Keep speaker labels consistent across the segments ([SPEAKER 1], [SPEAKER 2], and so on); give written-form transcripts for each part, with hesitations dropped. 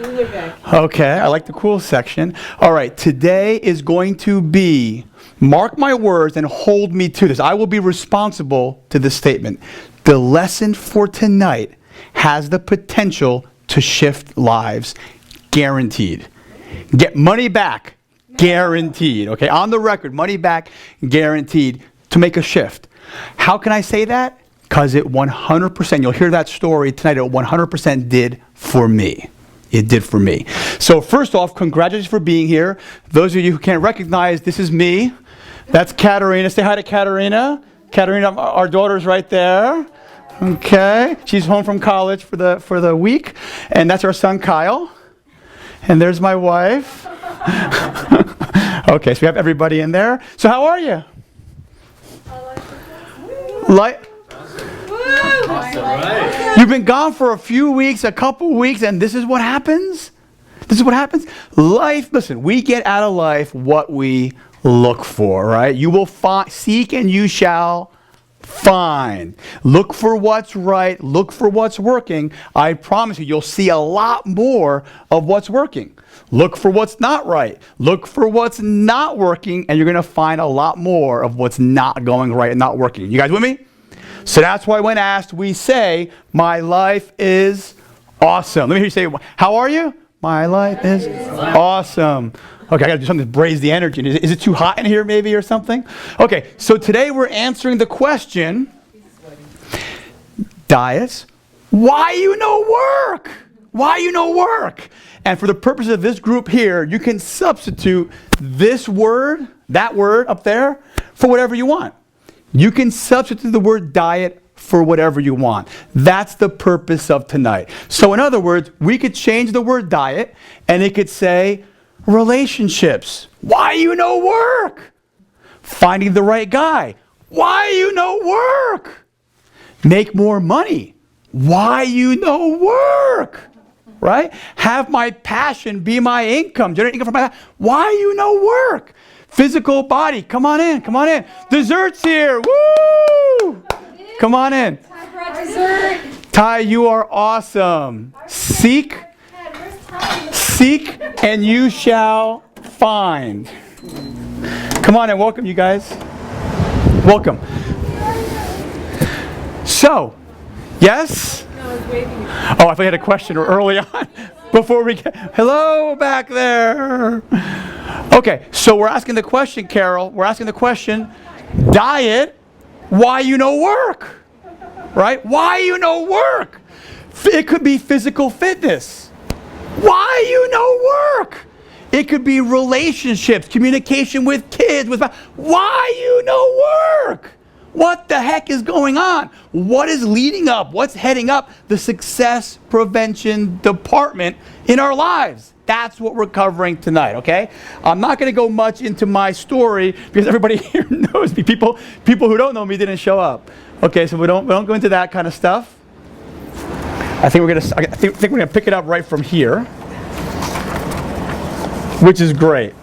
[SPEAKER 1] Cooler back.
[SPEAKER 2] Okay, I like the cool section. All right, today is going to be, mark my words and hold me to this. I will be responsible to this statement. The lesson for tonight has the potential to shift lives, guaranteed. Get money back, guaranteed. Okay, on the record, money back, guaranteed to make a shift. How can I say that? Because it 100%, you'll hear that story tonight, it 100% did for me. It did for me. So first off, congratulations for being here. Those of you who can't recognize, this is me. That's Katerina. Say hi to Katerina. Katerina, our daughter's right there. Okay. She's home from college for the week. And that's our son, Kyle. And there's my wife. Okay, so we have everybody in there. So how are you?
[SPEAKER 1] Right.
[SPEAKER 2] You've been gone for a few weeks, a couple weeks, and this is what happens? This is what happens? Life, listen, we get out of life what we look for, right? You will seek and you shall find. Look for what's right. Look for what's working. I promise you, you'll see a lot more of what's working. Look for what's not right. Look for what's not working, and you're going to find a lot more of what's not going right and not working. You guys with me? So that's why when asked, we say, my life is awesome. Let me hear you say, how are you? My life is awesome. Okay, I got to do something to raise the energy. Is it too hot in here maybe or something? Okay, so today we're answering the question, diets, why you no work? Why you no work? And for the purpose of this group here, you can substitute this word, that word up there, for whatever you want. You can substitute the word diet for whatever you want. That's the purpose of tonight. So in other words, we could change the word diet and it could say relationships. Why you no work? Finding the right guy. Why you no work? Make more money. Why you no work? Right? Have my passion be my income. Generate income from my why you no work? Physical body, come on in, come on in. Dessert's here, woo! Come on in.
[SPEAKER 1] Ty brought dessert.
[SPEAKER 2] Ty, you are awesome. Seek, and you shall find. Come on in, welcome you guys. Welcome. So, yes? Oh, I thought you had a question early on. Before we get, hello back there. Okay, so we're asking the question, Carol. We're asking the question, diet, why you no work? Right? Why you no work? It could be physical fitness. Why you no work? It could be relationships, communication with kids. Why you no work? What the heck is going on? What is leading up? What's heading up the success prevention department in our lives? That's what we're covering tonight, okay? I'm not going to go much into my story because everybody here knows me. People who don't know me didn't show up. Okay, so we don't go into that kind of stuff. I think we're going to pick it up right from here, which is great.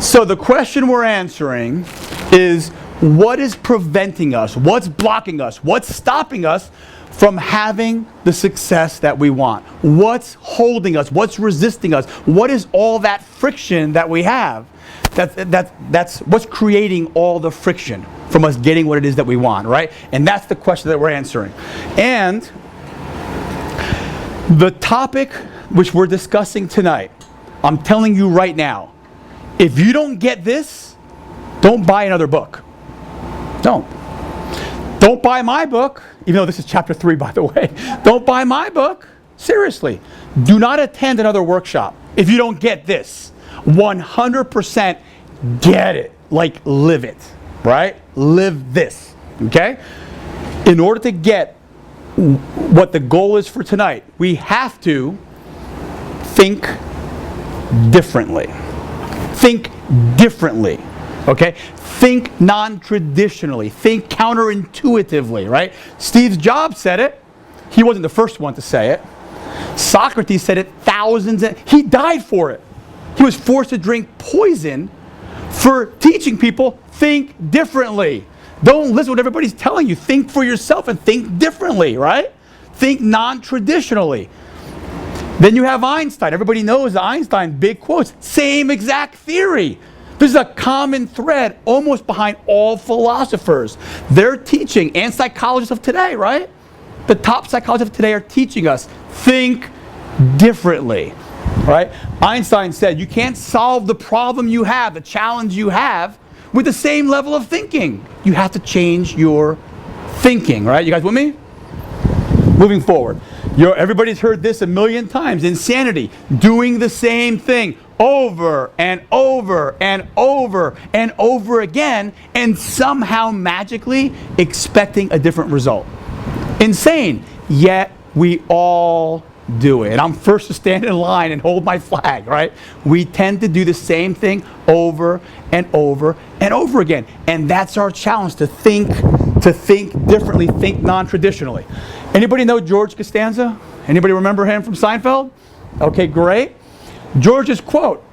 [SPEAKER 2] So the question we're answering is, what is preventing us? What's blocking us? What's stopping us from having the success that we want? What's holding us? What's resisting us? What is all that friction that we have? That's what's creating all the friction from us getting what it is that we want, right? And that's the question that we're answering. And the topic which we're discussing tonight, I'm telling you right now, if you don't get this, don't buy another book. Don't buy my book, even though this is chapter 3, by the way. Don't buy my book. Seriously. Do not attend another workshop if you don't get this. 100% get it. Like, live it. Right? Live this. Okay? In order to get what the goal is for tonight, we have to think differently. Think differently. Okay? Think non-traditionally. Think counterintuitively, right? Steve Jobs said it. He wasn't the first one to say it. Socrates said it he died for it. He was forced to drink poison for teaching people, think differently. Don't listen to what everybody's telling you. Think for yourself and think differently, right? Think non-traditionally. Then you have Einstein. Everybody knows Einstein, big quotes. Same exact theory. This is a common thread almost behind all philosophers. They're teaching, and psychologists of today, right? The top psychologists of today are teaching us, think differently, right? Einstein said, you can't solve the problem you have, the challenge you have, with the same level of thinking. You have to change your thinking, right? You guys with me? Moving forward. Everybody's heard this a million times. Insanity. Doing the same thing over and over and over and over again, and somehow magically expecting a different result. Insane. Yet we all do it. And I'm first to stand in line and hold my flag, right? We tend to do the same thing over and over and over again. And that's our challenge, to think differently, think non-traditionally. Anybody know George Costanza? Anybody remember him from Seinfeld? Okay, great. George's quote,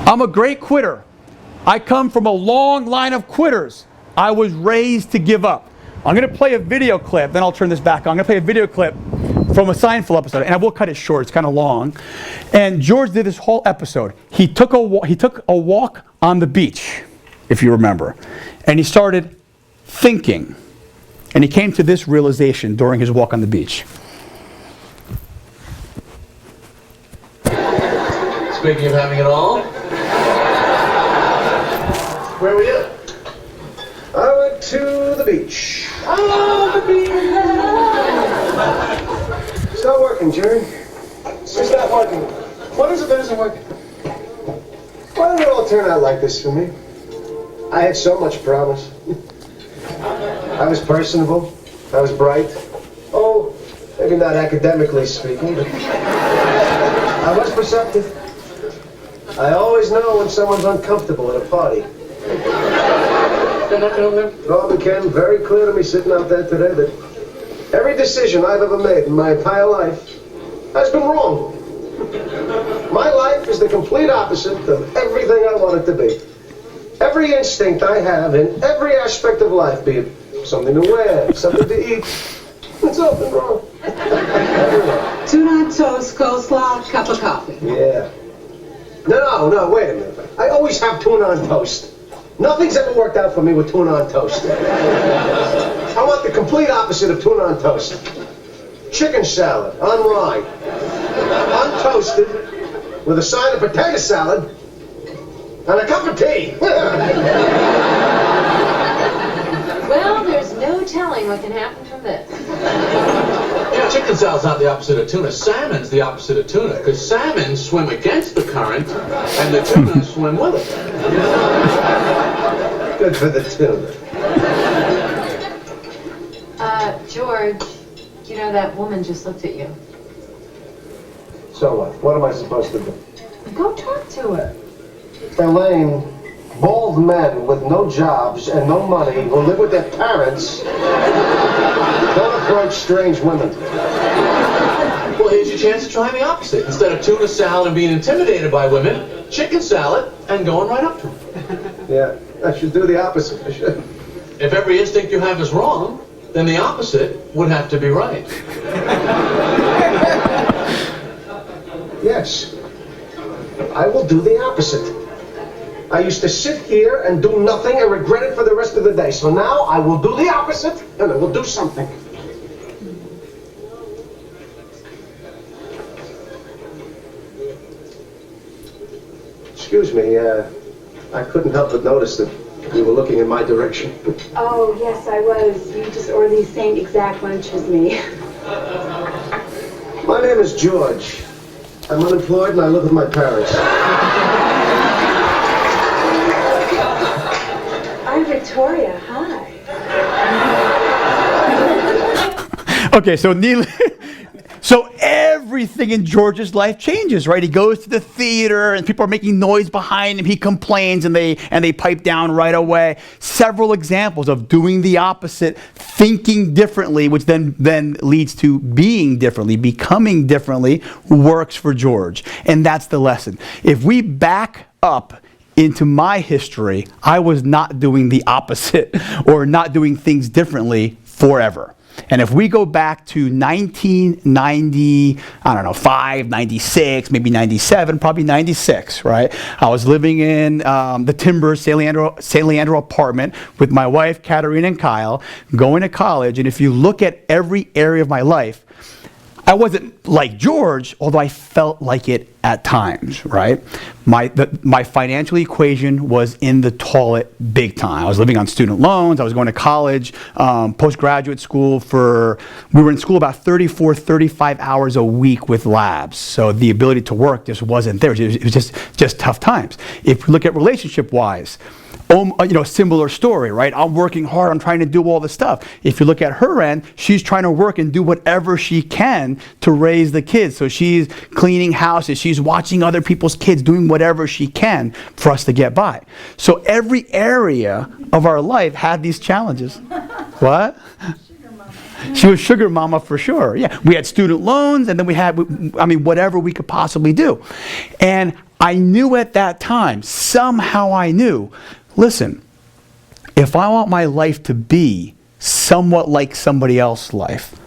[SPEAKER 2] I'm a great quitter. I come from a long line of quitters. I was raised to give up. I'm going to play a video clip, then I'll turn this back on. I'm going to play a video clip from a Seinfeld episode, and I will cut it short, it's kind of long. And George did this whole episode. He took a walk on the beach, if you remember, and he started thinking. And he came to this realization during his walk on the beach.
[SPEAKER 3] Speaking of having it all, where were you?
[SPEAKER 4] I went to the beach.
[SPEAKER 3] Oh, the beach!
[SPEAKER 4] It's not working, Jerry. It's not working. What is it that isn't working? Why did it all turn out like this for me? I had so much promise. I was personable. I was bright. Oh, maybe not academically speaking, but I was perceptive. I always know when someone's uncomfortable at a party. It all became very clear to me sitting out there today that every decision I've ever made in my entire life has been wrong. My life is the complete opposite of everything I want it to be. Every instinct I have in every aspect of life, be it something to wear, something to eat, it's all been wrong.
[SPEAKER 5] Tuna on toast, coleslaw, cup of coffee.
[SPEAKER 4] Yeah. No, wait a minute. I always have tuna on toast. Nothing's ever worked out for me with tuna on toast. I want the complete opposite of tuna on toast. Chicken salad on rye, untoasted, with a side of potato salad, and a cup of tea.
[SPEAKER 1] Well, there's no telling what can happen from this.
[SPEAKER 3] Yeah, chicken salad's not the opposite of tuna. Salmon's the opposite of tuna, because salmon swim against the current, and the tuna swim with it.
[SPEAKER 4] Good for the tuna.
[SPEAKER 1] George, you know that woman just looked at you.
[SPEAKER 4] So what? What am I supposed to do?
[SPEAKER 1] Go talk to her.
[SPEAKER 4] Elaine, bald men with no jobs and no money who live with their parents don't approach strange women.
[SPEAKER 3] Well, here's your chance to try the opposite. Instead of tuna salad and being intimidated by women, chicken salad and going right up to them.
[SPEAKER 4] Yeah, I should do the opposite. I should.
[SPEAKER 3] If every instinct you have is wrong, then the opposite would have to be right.
[SPEAKER 4] Yes, I will do the opposite. I used to sit here and do nothing and regret it for the rest of the day. So now I will do the opposite and I will do something. Excuse me, I couldn't help but notice that you were looking in my direction.
[SPEAKER 6] Oh, yes, I was. You just ordered the same exact lunch as me.
[SPEAKER 4] My name is George. I'm unemployed and I live with my parents.
[SPEAKER 6] I'm Victoria. Hi.
[SPEAKER 2] Okay, so everything in George's life changes, right? He goes to the theater and people are making noise behind him. He complains and they pipe down right away. Several examples of doing the opposite, thinking differently, which then leads to being differently, becoming differently, works for George. And that's the lesson. If we back up into my history, I was not doing the opposite or not doing things differently forever. And if we go back to 1990, I don't know, 96, maybe 97, probably 96, right? I was living in the Timbers, St. Leandro apartment with my wife, Katerina and Kyle, going to college. And if you look at every area of my life, I wasn't like George, although I felt like it at times, right? My financial equation was in the toilet big time. I was living on student loans. I was going to college, postgraduate school we were in school about 34, 35 hours a week with labs. So the ability to work just wasn't there. It was just tough times. If you look at relationship-wise, similar story, right? I'm working hard. I'm trying to do all the stuff. If you look at her end, she's trying to work and do whatever she can to raise the kids. So she's cleaning houses. She's watching other people's kids, doing whatever she can for us to get by. So every area of our life had these challenges. What? She was sugar mama for sure. Yeah, we had student loans, and then we had, whatever we could possibly do. And I knew at that time, somehow I knew, listen, if I want my life to be somewhat like somebody else's life,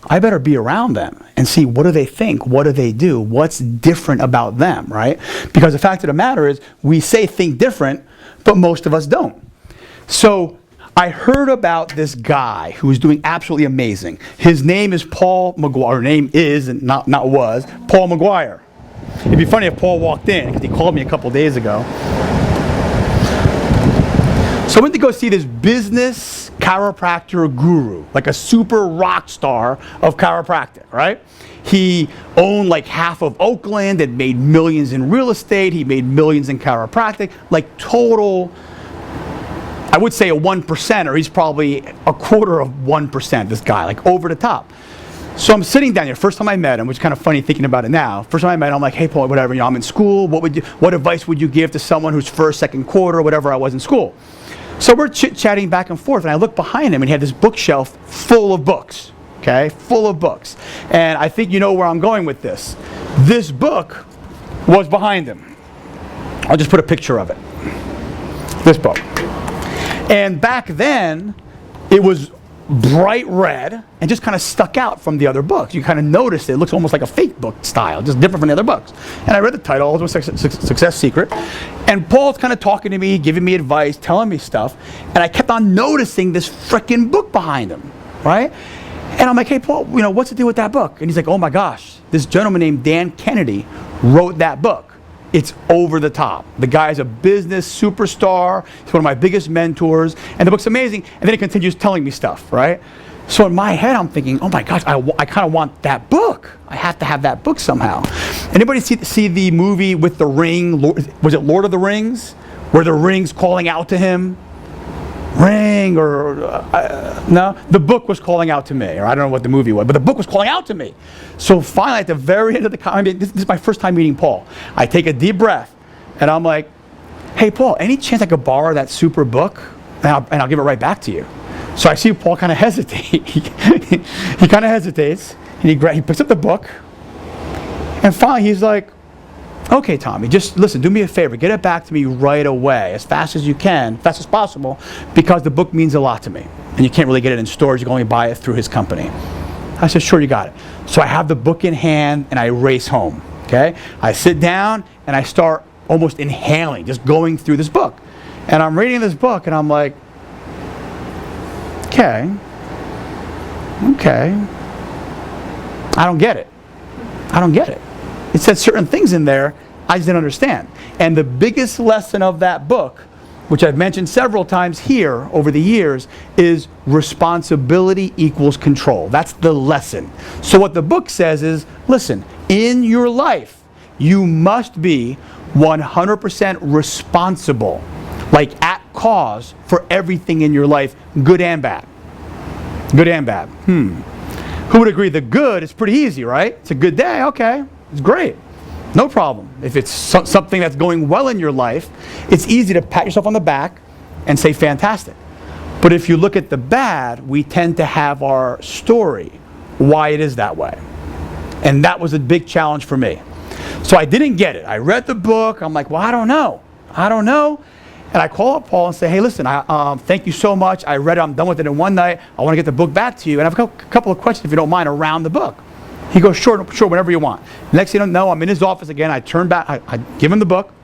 [SPEAKER 2] I better be around them and see, what do they think? What do they do? What's different about them, right? Because the fact of the matter is, we say think different, but most of us don't. So I heard about this guy who was doing absolutely amazing. His name is Paul McGuire. Or name is, and not was, Paul McGuire. It'd be funny if Paul walked in, because he called me a couple days ago. So I went to go see this business chiropractor guru, like a super rock star of chiropractic, right? He owned like half of Oakland, had made millions in real estate, he made millions in chiropractic, like total, I would say a 1%, or he's probably a quarter of 1%, this guy, like over the top. So I'm sitting down here, first time I met him, which is kind of funny thinking about it now. First time I met him, I'm like, hey Paul, whatever, I'm in school, what advice would you give to someone who's first, second quarter, whatever I was in school? So we're chit-chatting back and forth, and I look behind him, and he had this bookshelf full of books, okay, full of books. And I think you know where I'm going with this. This book was behind him. I'll just put a picture of it. This book. And back then, it was bright red and just kind of stuck out from the other books. You kind of noticed it. It looks almost like a fake book style, just different from the other books. And I read the title, it was Success Secret. And Paul's kind of talking to me, giving me advice, telling me stuff. And I kept on noticing this freaking book behind him, right? And I'm like, hey, Paul, what's the deal with that book? And he's like, oh my gosh, this gentleman named Dan Kennedy wrote that book. It's over the top. The guy's a business superstar. He's one of my biggest mentors. And the book's amazing. And then he continues telling me stuff, right? So in my head, I'm thinking, oh my gosh, I kind of want that book. I have to have that book somehow. Anybody see the movie with the ring? Was it Lord of the Rings? Where the ring's calling out to him? Ring, or no? The book was calling out to me, or I don't know what the movie was, but the book was calling out to me. So finally, at the very end of the this is my first time meeting Paul. I take a deep breath, and I'm like, hey Paul, any chance I could borrow that super book? And I'll give it right back to you. So I see Paul kind of hesitate. He kind of hesitates, and he picks up the book, and finally he's like, okay, Tommy, just listen, do me a favor. Get it back to me right away, as fast as you can, fast as possible, because the book means a lot to me. And you can't really get it in stores. You can only buy it through his company. I said, sure, you got it. So I have the book in hand, and I race home, okay? I sit down, and I start almost inhaling, just going through this book. And I'm reading this book, and I'm like, okay. I don't get it. It said certain things in there I just didn't understand. And the biggest lesson of that book, which I've mentioned several times here over the years, is responsibility equals control. That's the lesson. So what the book says is, listen, in your life, you must be 100% responsible, like at cause, for everything in your life, good and bad. Good and bad. Who would agree the good is pretty easy, right? It's a good day, okay. It's great. No problem. If it's something that's going well in your life, it's easy to pat yourself on the back and say fantastic. But if you look at the bad, we tend to have our story, why it is that way. And that was a big challenge for me. So I didn't get it. I read the book. I'm like, well, I don't know. And I call up Paul and say, hey, listen, thank you so much. I read it. I'm done with it in one night. I want to get the book back to you. And I have a couple of questions, if you don't mind, around the book. He goes, sure, whenever you want. Next thing you know, I'm in his office again. I turn back. I give him the book.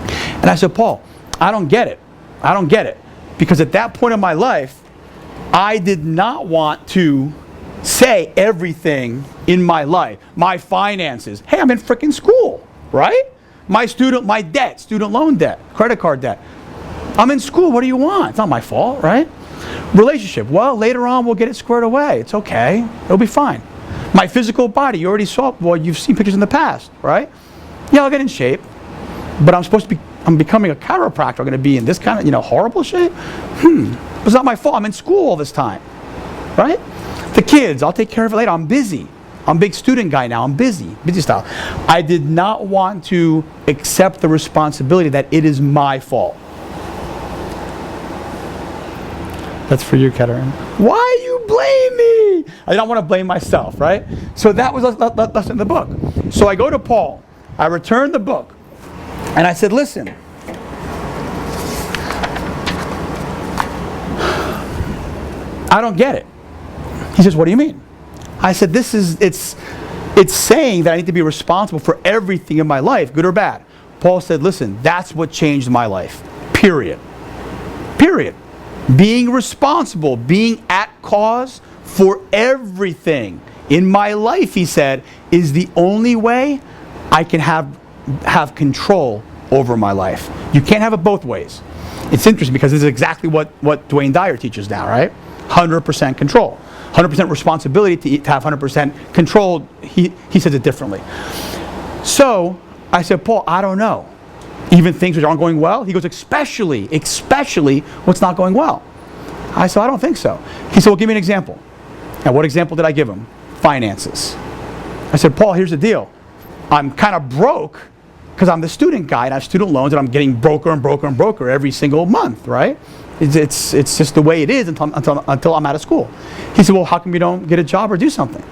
[SPEAKER 2] And I said, Paul, I don't get it. I don't get it. Because at that point in my life, I did not want to say everything in my life. My finances. Hey, I'm in freaking school, right? My student loan debt, credit card debt. I'm in school. What do you want? It's not my fault, right? Relationship. Well, later on, we'll get it squared away. It's okay. It'll be fine. My physical body. You already saw, well, you've seen pictures in the past, right? Yeah, I'll get in shape. But I'm becoming a chiropractor. I'm going to be in this kind of, horrible shape? It's not my fault. I'm in school all this time, right? The kids, I'll take care of it later. I'm busy. I'm a big student guy now. I'm busy style. I did not want to accept the responsibility that it is my fault. That's for you, Kettering. Why you blame me? I don't want to blame myself, right? So that was a lesson in the book. So I go to Paul. I return the book. And I said, listen, I don't get it. He says, what do you mean? I said, it's saying that I need to be responsible for everything in my life, good or bad. Paul said, listen, that's what changed my life. Period. Period. Being responsible, being at cause for everything in my life, he said, is the only way I can have control over my life. You can't have it both ways. It's interesting because this is exactly what Dwayne Dyer teaches now, right? 100% control. 100% responsibility to have 100% control. He says it differently. So I said, Paul, I don't know. Even things which aren't going well? He goes, especially what's not going well. I said, I don't think so. He said, well, give me an example. And what example did I give him? Finances. I said, Paul, here's the deal. I'm kind of broke because I'm the student guy and I have student loans and I'm getting broker every single month, right? It's just the way it is until I'm out of school. He said, well, how come you don't get a job or do something?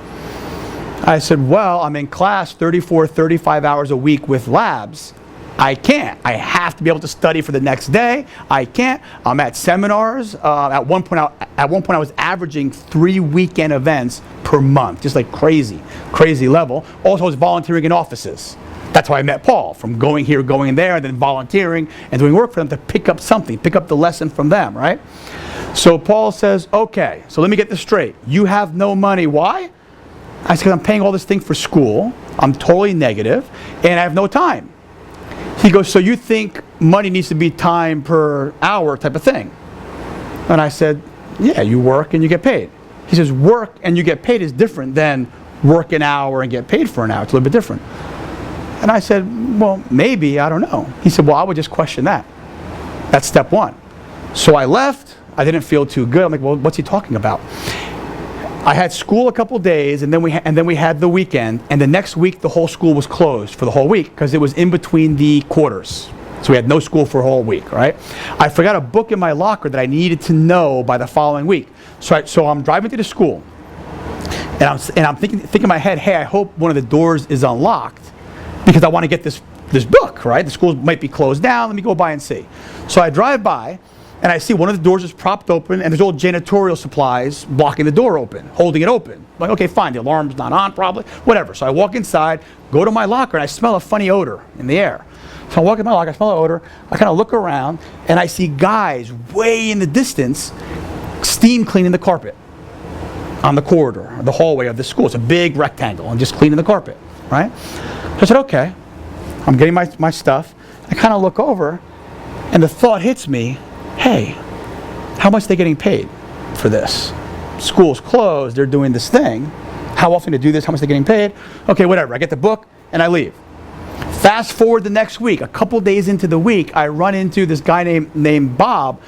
[SPEAKER 2] I said, well, I'm in class 35 hours a week with labs. I can't. I have to be able to study for the next day. I can't. I'm at seminars. At one point, I was averaging 3 weekend events per month, just like crazy level. Also, I was volunteering in offices. That's how I met Paul, from going here, going there, and then volunteering and doing work for them to pick up something, pick up the lesson from them, right? So Paul says, okay, so let me get this straight. You have no money. Why? I said, I'm paying all this thing for school. I'm totally negative, and I have no time. He goes, so you think money needs to be time per hour type of thing? And I said, yeah, you work and you get paid. He says, work and you get paid is different than work an hour and get paid for an hour. It's a little bit different. And I said, well, maybe, I don't know. He said, well, I would just question that. That's step one. So I left. I didn't feel too good. I'm like, well, what's he talking about? I had school a couple days, and then we had the weekend, and the next week the whole school was closed for the whole week because it was in between the quarters. So we had no school for a whole week, right? I forgot a book in my locker that I needed to know by the following week. So I'm driving to the school, and I'm thinking in my head, hey, I hope one of the doors is unlocked because I want to get this book, right? The school might be closed down. Let me go by and see. So I drive by, and I see one of the doors is propped open, and there's old janitorial supplies blocking the door open, holding it open. I'm like, okay, fine, the alarm's not on probably, whatever. So I walk inside, go to my locker, and I smell a funny odor in the air. So I walk in my locker, I smell an odor, I kind of look around, and I see guys way in the distance steam cleaning the carpet on the corridor, the hallway of the school. It's a big rectangle, and just cleaning the carpet, right? So I said, okay, I'm getting my stuff. I kind of look over, and the thought hits me, hey, how much are they getting paid for this? School's closed, they're doing this thing. How often to do this, how much they're getting paid? Okay, whatever, I get the book and I leave. Fast forward the next week, a couple days into the week, I run into this guy named Bob,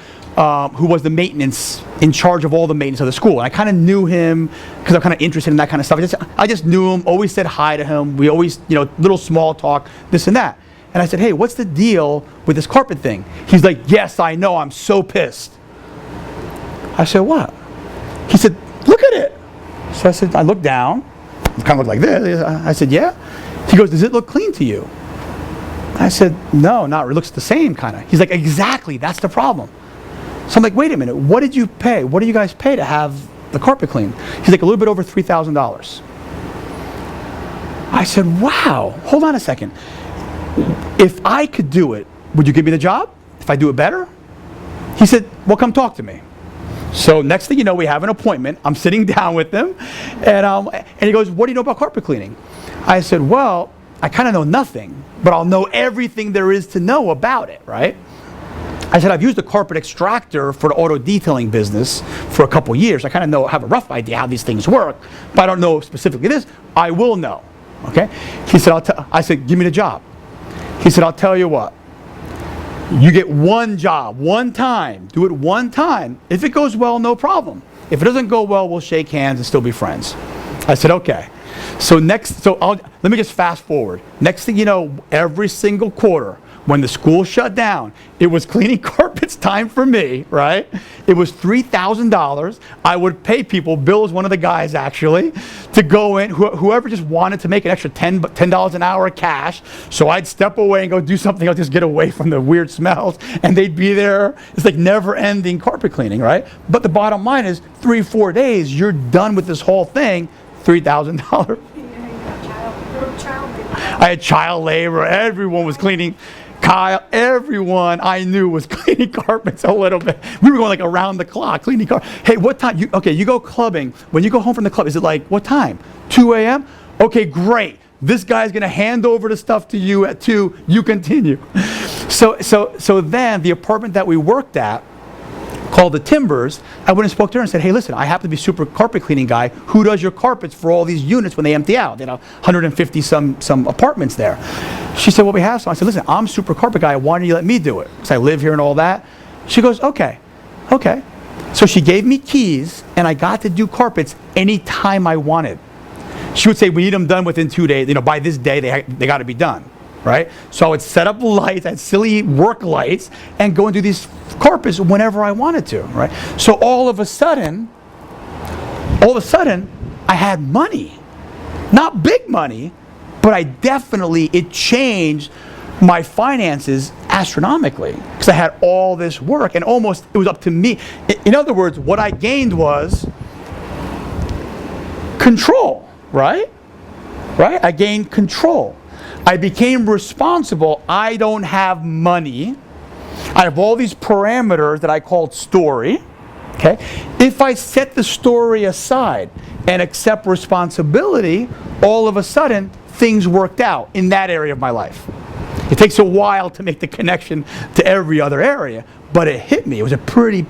[SPEAKER 2] who was the maintenance, in charge of all the maintenance of the school. And I kind of knew him because I'm kind of interested in that kind of stuff. I just knew him, always said hi to him. We always, little small talk, this and that. And I said, hey, what's the deal with this carpet thing? He's like, yes, I know, I'm so pissed. I said, what? He said, look at it. So I said, I looked down, it kind of looked like this. I said, yeah. He goes, does it look clean to you? I said, no, not really. It looks the same kind of. He's like, exactly, that's the problem. So I'm like, wait a minute, what did you pay? What do you guys pay to have the carpet cleaned? He's like, a little bit over $3,000. I said, wow, hold on a second. If I could do it, would you give me the job? If I do it better? He said, well, come talk to me. So next thing you know, we have an appointment. I'm sitting down with him, and he goes, what do you know about carpet cleaning? I said, well, I kind of know nothing, but I'll know everything there is to know about it, right? I said, I've used a carpet extractor for the auto detailing business for a couple years. I kind of have a rough idea how these things work, but I don't know specifically this. I will know, okay? He said, I said, give me the job. He said, I'll tell you what. You get one job, one time. Do it one time. If it goes well, no problem. If it doesn't go well, we'll shake hands and still be friends. I said, okay. So let me just fast forward. Next thing you know, every single quarter, when the school shut down, it was cleaning carpets time for me, right? It was $3,000. I would pay people, Bill was one of the guys actually, to go in, whoever just wanted to make an extra $10 an hour cash. So I'd step away and go do something else, just get away from the weird smells, and they'd be there. It's like never ending carpet cleaning, right? But the bottom line is 3-4 days, you're done with this whole thing, $3,000. I had child labor, everyone was cleaning. Kyle, everyone I knew was cleaning carpets a little bit. We were going like around the clock cleaning carpets. Hey, what time? You go clubbing. When you go home from the club, is it like, what time? 2 a.m.? Okay, great. This guy's going to hand over the stuff to you at 2. You continue. So then the apartment that we worked at, called the Timbers, I went and spoke to her and said, hey, listen, I happen to be super carpet cleaning guy. Who does your carpets for all these units when they empty out? They have 150 some apartments there. She said, well, we have some. I said, listen, I'm super carpet guy. Why don't you let me do it? Because I live here and all that. She goes, okay. So she gave me keys, and I got to do carpets anytime I wanted. She would say, we need them done within 2 days. By this day, they got to be done. Right? So I would set up lights, I had silly work lights, and go and do these carpets whenever I wanted to, right? So all of a sudden, I had money. Not big money, but it changed my finances astronomically. Because I had all this work, and almost, it was up to me. In other words, what I gained was control, right? I gained control. I became responsible. I don't have money. I have all these parameters that I called story. Okay? If I set the story aside and accept responsibility, all of a sudden, things worked out in that area of my life. It takes a while to make the connection to every other area, but it hit me. It was a pretty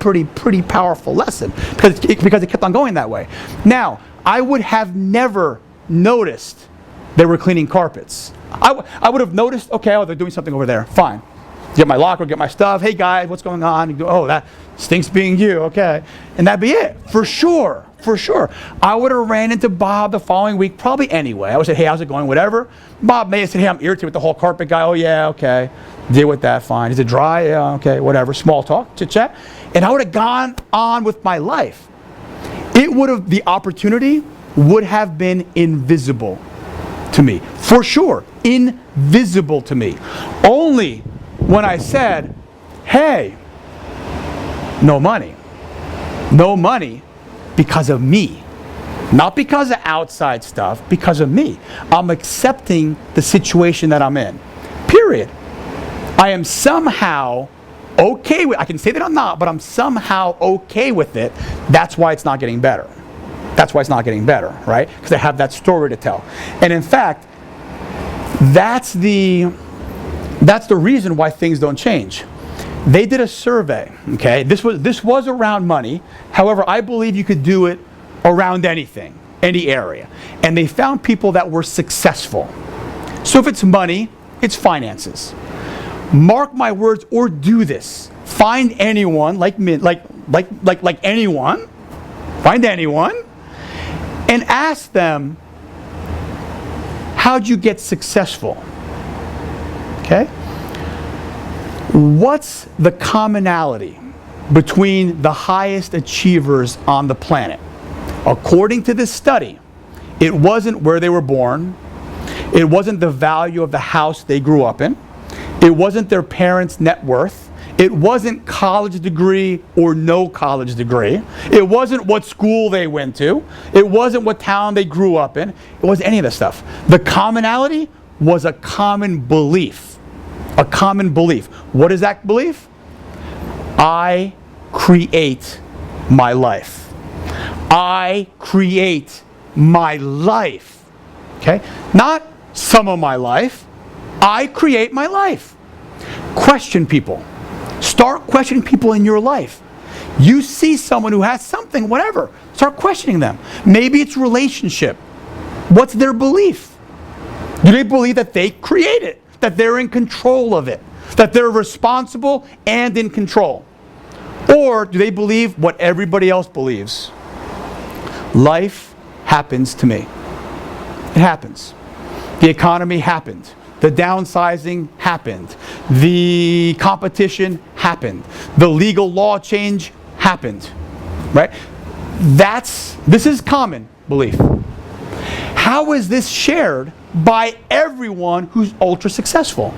[SPEAKER 2] powerful lesson because it kept on going that way. Now, I would have never noticed they were cleaning carpets. I would have noticed, okay, they're doing something over there. Fine. Get my locker, get my stuff. Hey, guys, what's going on? You go, oh, that stinks being you. Okay. And that'd be it. For sure. I would have ran into Bob the following week, probably anyway. I would say, hey, how's it going? Whatever. Bob may have said, hey, I'm irritated with the whole carpet guy. Oh, yeah, okay. Deal with that, fine. Is it dry? Yeah, okay, whatever. Small talk, chit-chat. And I would have gone on with my life. The opportunity would have been invisible to me. For sure. Invisible to me. Only when I said, hey, no money. No money because of me. Not because of outside stuff, because of me. I'm accepting the situation that I'm in. Period. I am somehow okay with, I can say that I'm not, but I'm somehow okay with it. That's why it's not getting better. Right? Because I have that story to tell. And in fact, that's the reason why things don't change. They did a survey, okay? This was around money. However, I believe you could do it around anything, any area. And they found people that were successful. So if it's money, it's finances. Mark my words, or do this. Find anyone like me, like anyone. Find anyone and ask them, how'd you get successful? Okay? What's the commonality between the highest achievers on the planet? According to this study, it wasn't where they were born. It wasn't the value of the house they grew up in. It wasn't their parents' net worth. It wasn't college degree or no college degree. It wasn't what school they went to. It wasn't what town they grew up in. It wasn't any of this stuff. The commonality was a common belief. A common belief. What is that belief? I create my life. I create my life. Okay? Not some of my life. I create my life. Question people. Start questioning people in your life. You see someone who has something, whatever. Start questioning them. Maybe it's relationship. What's their belief? Do they believe that they create it? That they're in control of it? That they're responsible and in control? Or do they believe what everybody else believes? Life happens to me. It happens. The economy happened. The downsizing happened. The competition happened. The legal law change happened. Right? This is common belief. How is this shared by everyone who's ultra successful?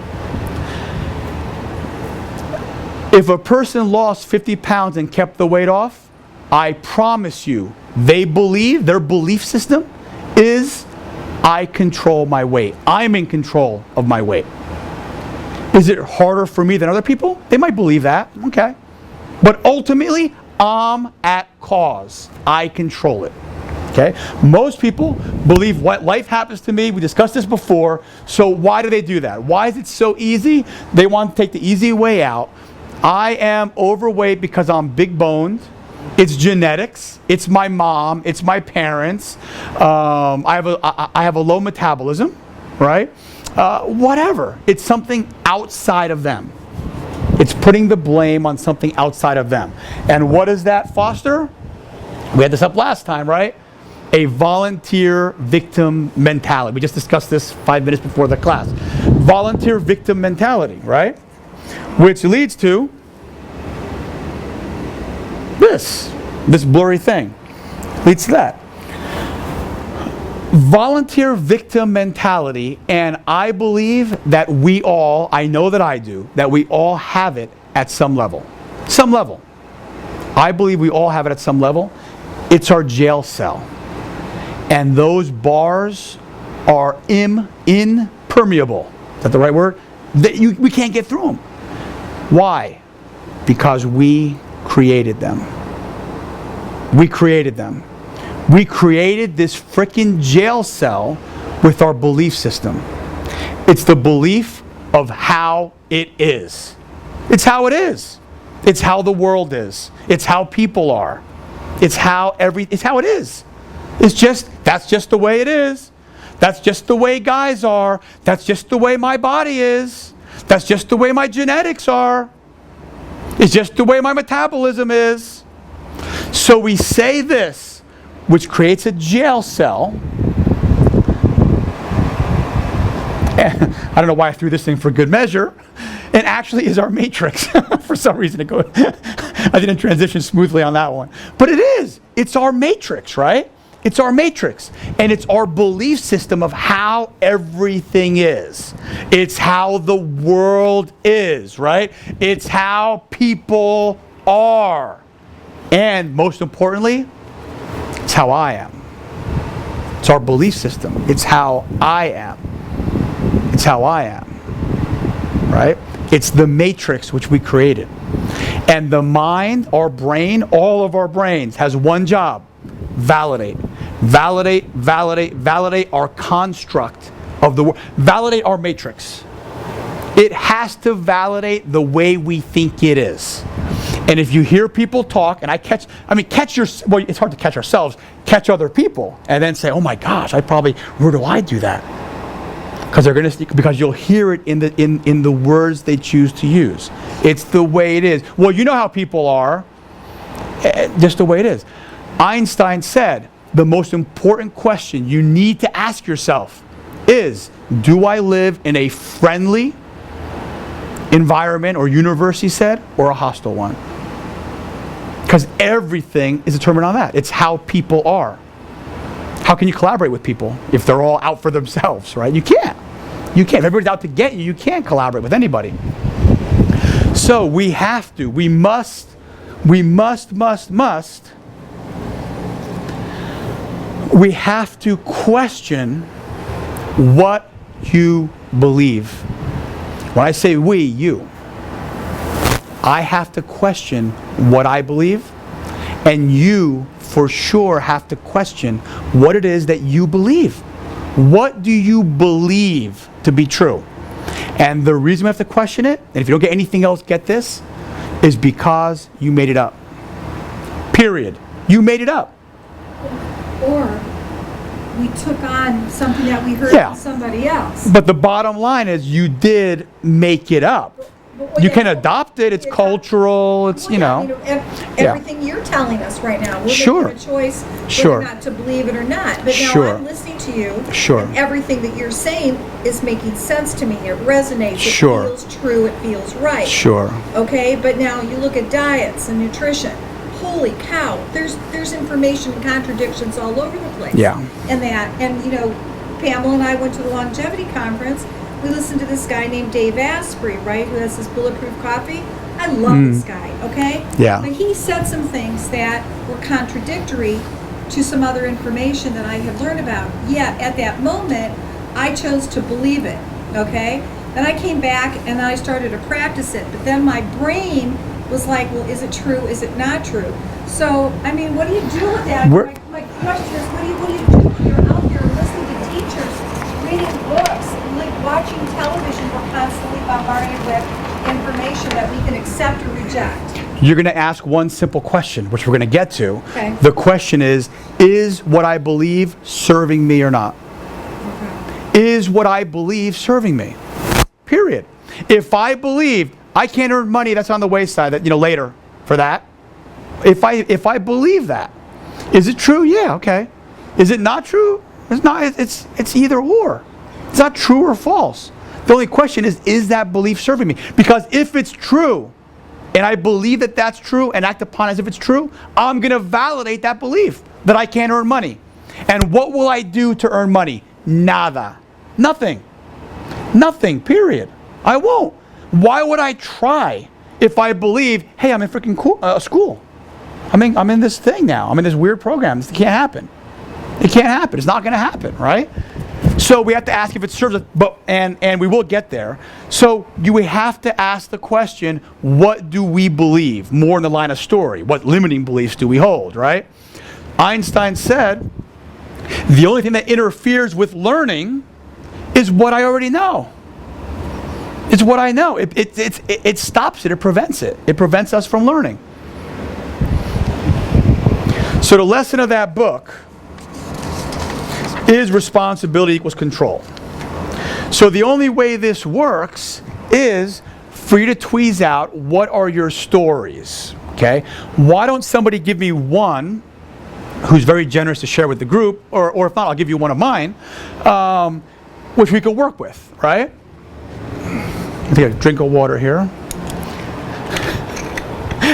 [SPEAKER 2] If a person lost 50 pounds and kept the weight off, I promise you, they believe, their belief system is, I control my weight. I'm in control of my weight. Is it harder for me than other people? They might believe that. Okay. But ultimately, I'm at cause. I control it. Okay? Most people believe what life happens to me. We discussed this before. So why do they do that? Why is it so easy? They want to take the easy way out. I am overweight because I'm big boned. It's genetics. It's my mom. It's my parents. I have a low metabolism, right? Whatever. It's something outside of them. It's putting the blame on something outside of them. And what does that foster? We had this up last time, right? A volunteer victim mentality. We just discussed this 5 minutes before the class. Volunteer victim mentality, right? Which leads to this blurry thing. Leads to that. Volunteer victim mentality, and I believe that we all, I know that I do, that we all have it at some level. Some level. I believe we all have it at some level. It's our jail cell. And those bars are impermeable. Is that the right word? We can't get through them. Why? Because we created them. We created them. We created this frickin' jail cell with our belief system. It's the belief of how it is. It's how it is. It's how the world is. It's how people are. It's how it is. That's just the way it is. That's just the way guys are. That's just the way my body is. That's just the way my genetics are. It's just the way my metabolism is. So we say this, which creates a jail cell. I don't know why I threw this thing for good measure. It actually is our matrix. For some reason, I didn't transition smoothly on that one. But it is. It's our matrix, right? It's our matrix. And it's our belief system of how everything is. It's how the world is, right? It's how people are. And most importantly, it's how I am. It's our belief system. It's how I am. It's how I am. Right? It's the matrix which we created. And the mind, our brain, all of our brains has one job. Validate. Validate, validate, validate our construct of the world. Validate our matrix. It has to validate the way we think it is. And if you hear people talk, and it's hard to catch ourselves, catch other people, and then say, oh my gosh, where do I do that? Because you'll hear it in the words they choose to use. It's the way it is. Well, you know how people are, just the way it is. Einstein said, the most important question you need to ask yourself is, do I live in a friendly environment or universe, he said, or a hostile one? Because everything is determined on that. It's how people are. How can you collaborate with people if they're all out for themselves, right? You can't. You can't. If everybody's out to get you, you can't collaborate with anybody. So we have to, we must we have to question what you believe. When I say we, you. I have to question what I believe, and you for sure have to question what it is that you believe. What do you believe to be true? And the reason we have to question it, and if you don't get anything else, get this, is because you made it up. Period. You made it up.
[SPEAKER 7] Or we took on something that we heard from somebody else.
[SPEAKER 2] But the bottom line is you did make it up. You can adopt it. It's cultural. It's, you know.
[SPEAKER 7] Everything you're telling us right now, we're
[SPEAKER 2] Sure.
[SPEAKER 7] making a choice whether
[SPEAKER 2] Sure.
[SPEAKER 7] or not to believe it or not. But now
[SPEAKER 2] Sure.
[SPEAKER 7] I'm listening to you.
[SPEAKER 2] Sure.
[SPEAKER 7] And everything that you're saying is making sense to me. It resonates.
[SPEAKER 2] Sure.
[SPEAKER 7] It feels true. It feels right.
[SPEAKER 2] Sure.
[SPEAKER 7] Okay, but now you look at diets and nutrition. Holy cow! There's information and contradictions all over the place.
[SPEAKER 2] Yeah.
[SPEAKER 7] And you know, Pamela and I went to the longevity conference. We listened to this guy named Dave Asprey, right, who has this bulletproof coffee. I love this guy. Okay.
[SPEAKER 2] Yeah.
[SPEAKER 7] But he said some things that were contradictory to some other information that I had learned about. Yet at that moment, I chose to believe it. Okay. Then I came back and I started to practice it. But then my brain was like, well, is it true? Is it not true? So, I mean, what do you do with that? My question is, what do you do when you're out there listening to teachers, reading books, like watching television? We're constantly bombarded with information that we can accept or reject.
[SPEAKER 2] You're going to ask one simple question, which we're going to get to.
[SPEAKER 7] Okay.
[SPEAKER 2] The question is what I believe serving me or not?
[SPEAKER 7] Okay.
[SPEAKER 2] Is what I believe serving me? Period. If I believe I can't earn money, that's on the wayside, that, you know, later for that. If I believe that, is it true? Yeah, okay. Is it not true? It's not. It's either or. It's not true or false. The only question is that belief serving me? Because if it's true, and I believe that that's true and act upon it as if it's true, I'm going to validate that belief that I can't earn money. And what will I do to earn money? Nada. Nothing. Nothing, period. I won't. Why would I try if I believe, hey, I'm in freaking school. I'm in this thing now. I'm in this weird program. This can't happen. It can't happen. It's not going to happen, right? So we have to ask if it serves us, and we will get there. So we have to ask the question, what do we believe? More in the line of story. What limiting beliefs do we hold, right? Einstein said, the only thing that interferes with learning is what I already know. It's what I know. It stops it. It prevents it. It prevents us from learning. So the lesson of that book is responsibility equals control. So the only way this works is for you to tweeze out what are your stories. Okay? Why don't somebody give me one who's very generous to share with the group, or if not, I'll give you one of mine, which we could work with, right? I take a drink of water here.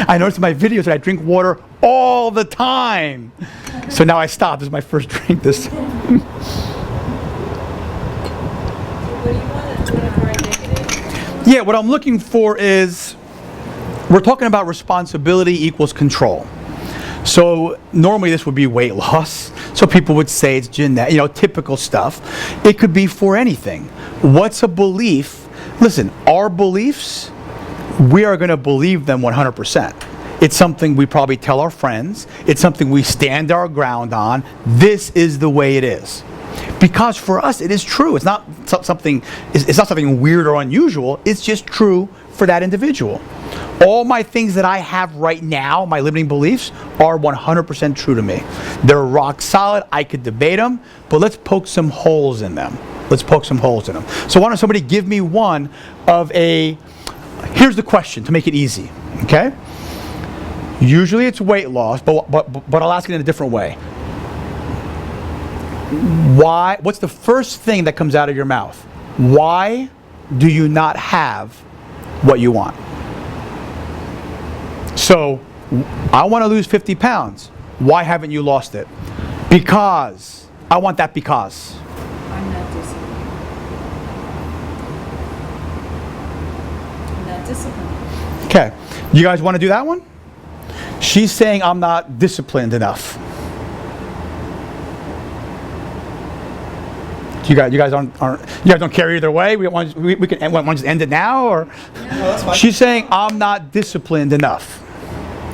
[SPEAKER 2] I noticed in my videos that I drink water all the time. So now I stopped. This is my first drink this time. Yeah, what I'm looking for is, we're talking about responsibility equals control. So normally this would be weight loss. So people would say it's genetic, typical stuff. It could be for anything. What's a belief? Listen, our beliefs, we are going to believe them 100%. It's something we probably tell our friends. It's something we stand our ground on. This is the way it is. Because for us, it is true. It's not something weird or unusual. It's just true for that individual. All my things that I have right now, my limiting beliefs, are 100% true to me. They're rock solid. I could debate them, but let's poke some holes in them. So why don't somebody give me one of here's the question to make it easy, okay? Usually it's weight loss, but I'll ask it in a different way. What's the first thing that comes out of your mouth? Why do you not have what you want? So, I want to lose 50 pounds. Why haven't you lost it? Because. I want that because.
[SPEAKER 7] I'm not disciplined. discipline.
[SPEAKER 2] Okay. You guys want to do that one? She's saying I'm not disciplined enough. You guys don't care either way. We can want to just end it now, or
[SPEAKER 8] that's fine.
[SPEAKER 2] she's saying I'm not disciplined enough.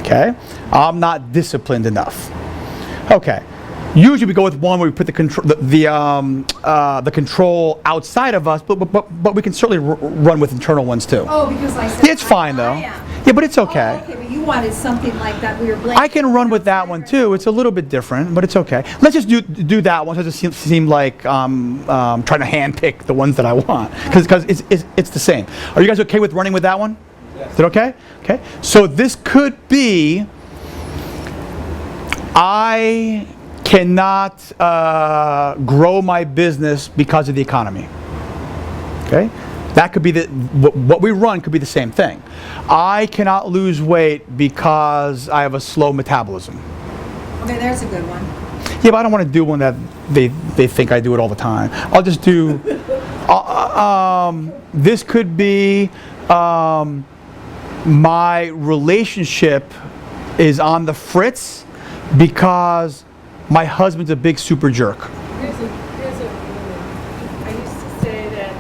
[SPEAKER 2] Okay, I'm not disciplined enough. Okay, usually we go with one where we put the control outside of us, but we can certainly run with internal ones too.
[SPEAKER 7] Oh, because I said
[SPEAKER 2] Yeah, it's fine though.
[SPEAKER 7] I am.
[SPEAKER 2] Yeah, but it's okay.
[SPEAKER 7] Oh, okay, but you wanted something like that. We were blanking.
[SPEAKER 2] I can run with that one too. It's a little bit different, but it's okay. Let's just do that one. So it doesn't seem like trying to handpick the ones that I want, because it's the same. Are you guys okay with running with that one?
[SPEAKER 8] Yes.
[SPEAKER 2] Is it okay? Okay. So this could be, I cannot grow my business because of the economy. Okay. That could be what we run could be the same thing. I cannot lose weight because I have a slow metabolism.
[SPEAKER 7] Okay, there's a good one.
[SPEAKER 2] Yeah, but I don't want to do one that they think I do it all the time. I'll just do. This could be my relationship is on the fritz because my husband's a big super jerk.
[SPEAKER 9] I used to say that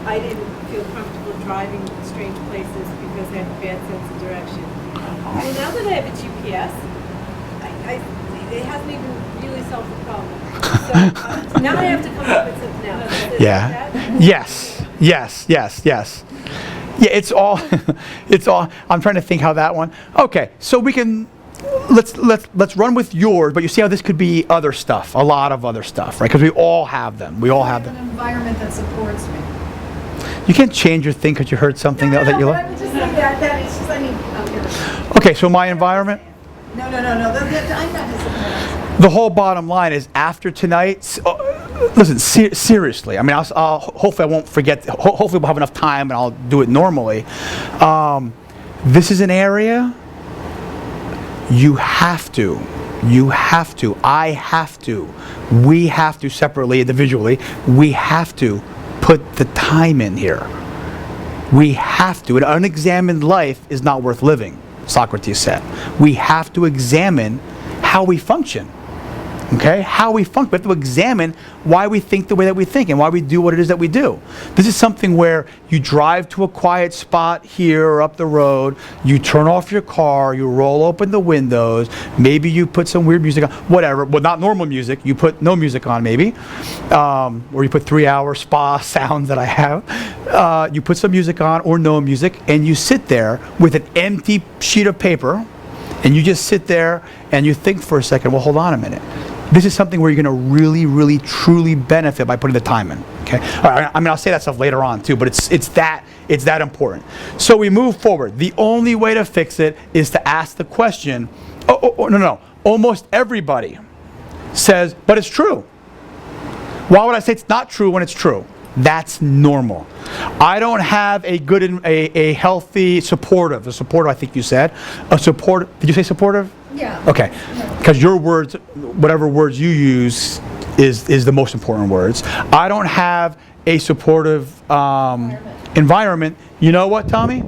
[SPEAKER 9] I didn't feel comfortable driving to strange places because I have a bad sense of direction. Well, now that I have a GPS, it hasn't even really solved the problem. So now I have to come up with something else.
[SPEAKER 2] Yeah. Yes. Yeah, it's all. I'm trying to think how that one. Okay, so we can. Let's run with yours, but you see how this could be other stuff, a lot of other stuff, right? Because we all have them. We all have
[SPEAKER 7] An
[SPEAKER 2] them.
[SPEAKER 7] environment that supports me.
[SPEAKER 2] You can't change your thing because you heard something that you
[SPEAKER 6] but
[SPEAKER 2] like.
[SPEAKER 6] I would just say that it's just,
[SPEAKER 2] Okay, so my environment.
[SPEAKER 6] No, I'm not disciplined.
[SPEAKER 2] The whole bottom line is after tonight. Listen, seriously. I mean, hopefully I won't forget. Hopefully we'll have enough time and I'll do it normally. This is an area you have to. I have to. We have to separately, individually. We have to put the time in here. We have to. An unexamined life is not worth living, Socrates said. We have to examine how we function. Okay? How we function. We have to examine why we think the way that we think and why we do what it is that we do. This is something where you drive to a quiet spot here or up the road, you turn off your car, you roll open the windows, maybe you put some weird music on, whatever. Well, not normal music. You put no music on maybe. Or you put 3-hour spa sounds that I have. You put some music on or no music and you sit there with an empty sheet of paper and you just sit there and you think for a second, well, hold on a minute. This is something where you're going to really, really, truly benefit by putting the time in. Okay. All right, I mean, I'll say that stuff later on too, but it's that important. So we move forward. The only way to fix it is to ask the question. No. Almost everybody says, but it's true. Why would I say it's not true when it's true? That's normal. I don't have a good, a healthy, supportive. A supportive, I think you said. A support. Did you say supportive?
[SPEAKER 7] Yeah.
[SPEAKER 2] Okay. Because your words, whatever words you use, is the most important words. I don't have a supportive environment. You know what, Tommy?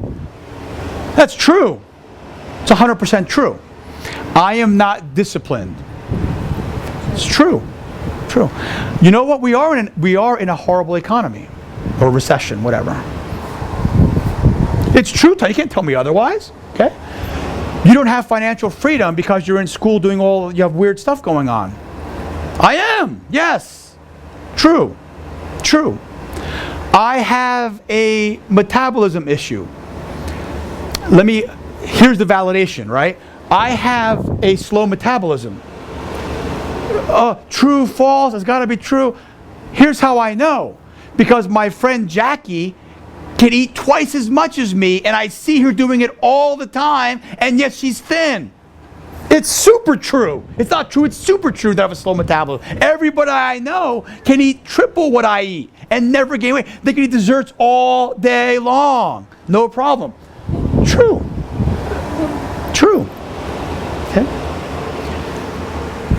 [SPEAKER 2] That's true. It's 100% true. I am not disciplined. It's true. True. You know what? We are in a horrible economy, or recession, whatever. It's true. You can't tell me otherwise. Okay. You don't have financial freedom because you're in school doing you have weird stuff going on. I am. Yes. True. True. I have a metabolism issue. Here's the validation, right? I have a slow metabolism. True, false, it's got to be true. Here's how I know. Because my friend Jackie can eat twice as much as me, and I see her doing it all the time, and yet she's thin. It's super true. It's not true, it's super true that I have a slow metabolism. Everybody I know can eat triple what I eat and never gain weight. They can eat desserts all day long. No problem. True. True. Okay?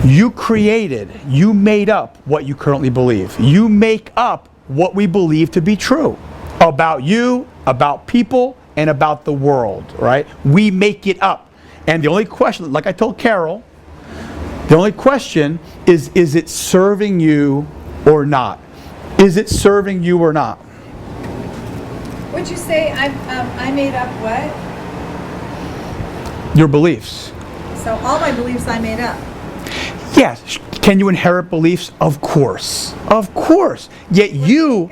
[SPEAKER 2] You made up what you currently believe. You make up what we believe to be true about you, about people, and about the world, right? We make it up. And the only question, like I told Carol, the only question is it serving you or not? Is it serving you or not?
[SPEAKER 7] Would you say I made up what?
[SPEAKER 2] Your beliefs.
[SPEAKER 7] So all my beliefs I made up.
[SPEAKER 2] Yes. Can you inherit beliefs? Of course. Of course. Yet you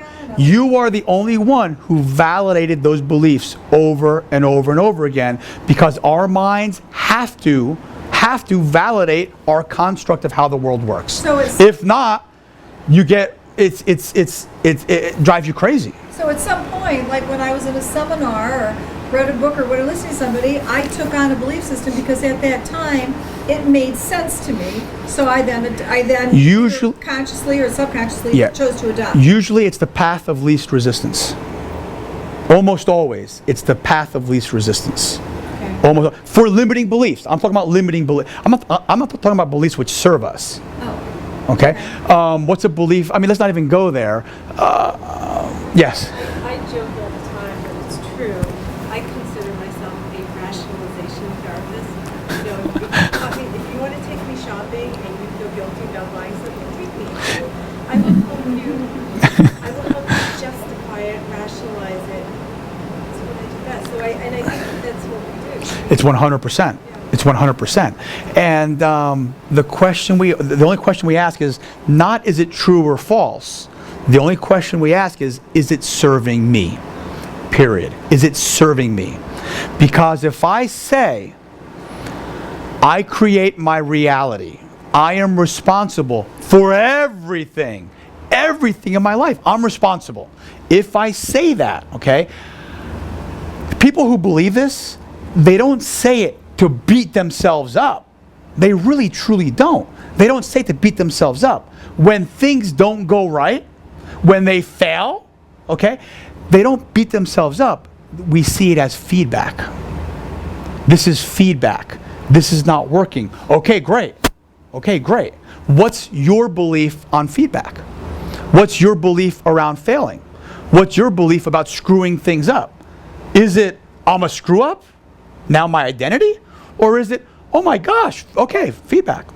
[SPEAKER 2] are the only one who validated those beliefs over and over and over again, because our minds have to validate our construct of how the world works.
[SPEAKER 7] So
[SPEAKER 2] if not, you get it drives you crazy.
[SPEAKER 7] So at some point, like when I was in a seminar or read a book or were listening to somebody, I took on a belief system because at that time it made sense to me. So I then
[SPEAKER 2] usually
[SPEAKER 7] consciously or subconsciously chose to adopt.
[SPEAKER 2] Usually it's the path of least resistance. Almost always, it's the path of least resistance.
[SPEAKER 7] Okay.
[SPEAKER 2] Almost for limiting beliefs. I'm talking about limiting beliefs. I'm not talking about beliefs which serve us.
[SPEAKER 7] Oh.
[SPEAKER 2] Okay. What's a belief? I mean, let's not even go there. Yes.
[SPEAKER 9] I joke all the time, but it's true. I consider myself a rationalization therapist. You know, if you want to take me shopping and you feel guilty about buying something, take me. I will help you justify it, rationalize it. That's what I do best. So I think that's what we do.
[SPEAKER 2] It's 100%. It's 100%. And the only question we ask is not is it true or false. The only question we ask is it serving me? Period. Is it serving me? Because if I say I create my reality, I am responsible for everything in my life. I'm responsible. If I say that, okay, people who believe this, they don't say it to beat themselves up. They really truly don't. They don't say it to beat themselves up. When things don't go right, when they fail, okay, they don't beat themselves up. We see it as feedback. This is feedback. This is not working. Okay, great. Okay, great. What's your belief on feedback? What's your belief around failing? What's your belief about screwing things up? Is it, I'm a screw up? Now my identity? Or is it, oh my gosh, okay, feedback.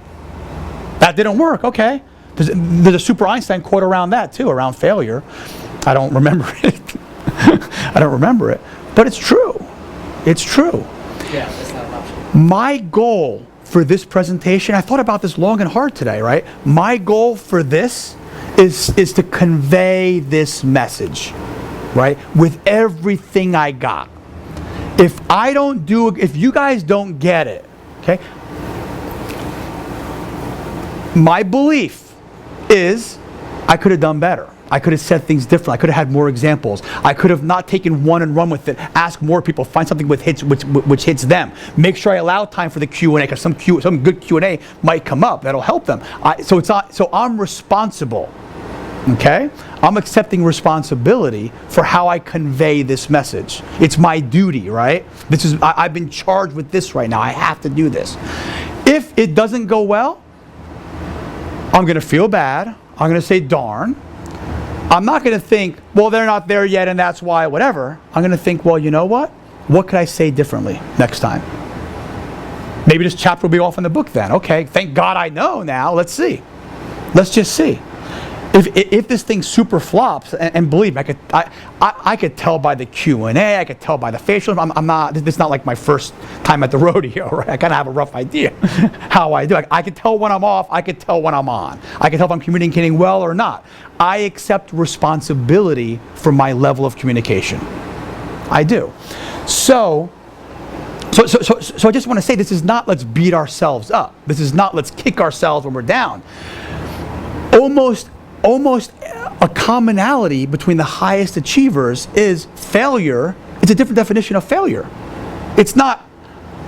[SPEAKER 2] That didn't work, okay. There's a Super Einstein quote around that too, around failure. I don't remember it. I don't remember it. But it's true. It's true.
[SPEAKER 8] Yeah, that's not an option.
[SPEAKER 2] My goal for this presentation, I thought about this long and hard today, right? My goal for this is to convey this message, right? With everything I got. If you guys don't get it, okay? My belief is I could have done better. I could have said things differently. I could have had more examples. I could have not taken one and run with it. Ask more people. Find something which hits them. Make sure I allow time for the Q&A, because some good Q&A might come up that'll help them. So I'm responsible. Okay? I'm accepting responsibility for how I convey this message. It's my duty, right? I've been charged with this right now. I have to do this. If it doesn't go well, I'm going to feel bad. I'm going to say darn. I'm not going to think, well, they're not there yet and that's why, whatever. I'm going to think, well, you know what? What could I say differently next time? Maybe this chapter will be off in the book then. Okay, thank God I know now. Let's see. Let's just see. If this thing super flops, and believe me, I could tell by the Q&A, I could tell by the facial. This is not like my first time at the rodeo, right? I kind of have a rough idea how I do. I could tell when I'm off. I could tell when I'm on. I can tell if I'm communicating well or not. I accept responsibility for my level of communication. I do. So I just want to say, this is not let's beat ourselves up. This is not let's kick ourselves when we're down. Almost a commonality between the highest achievers is failure. It's a different definition of failure. It's not,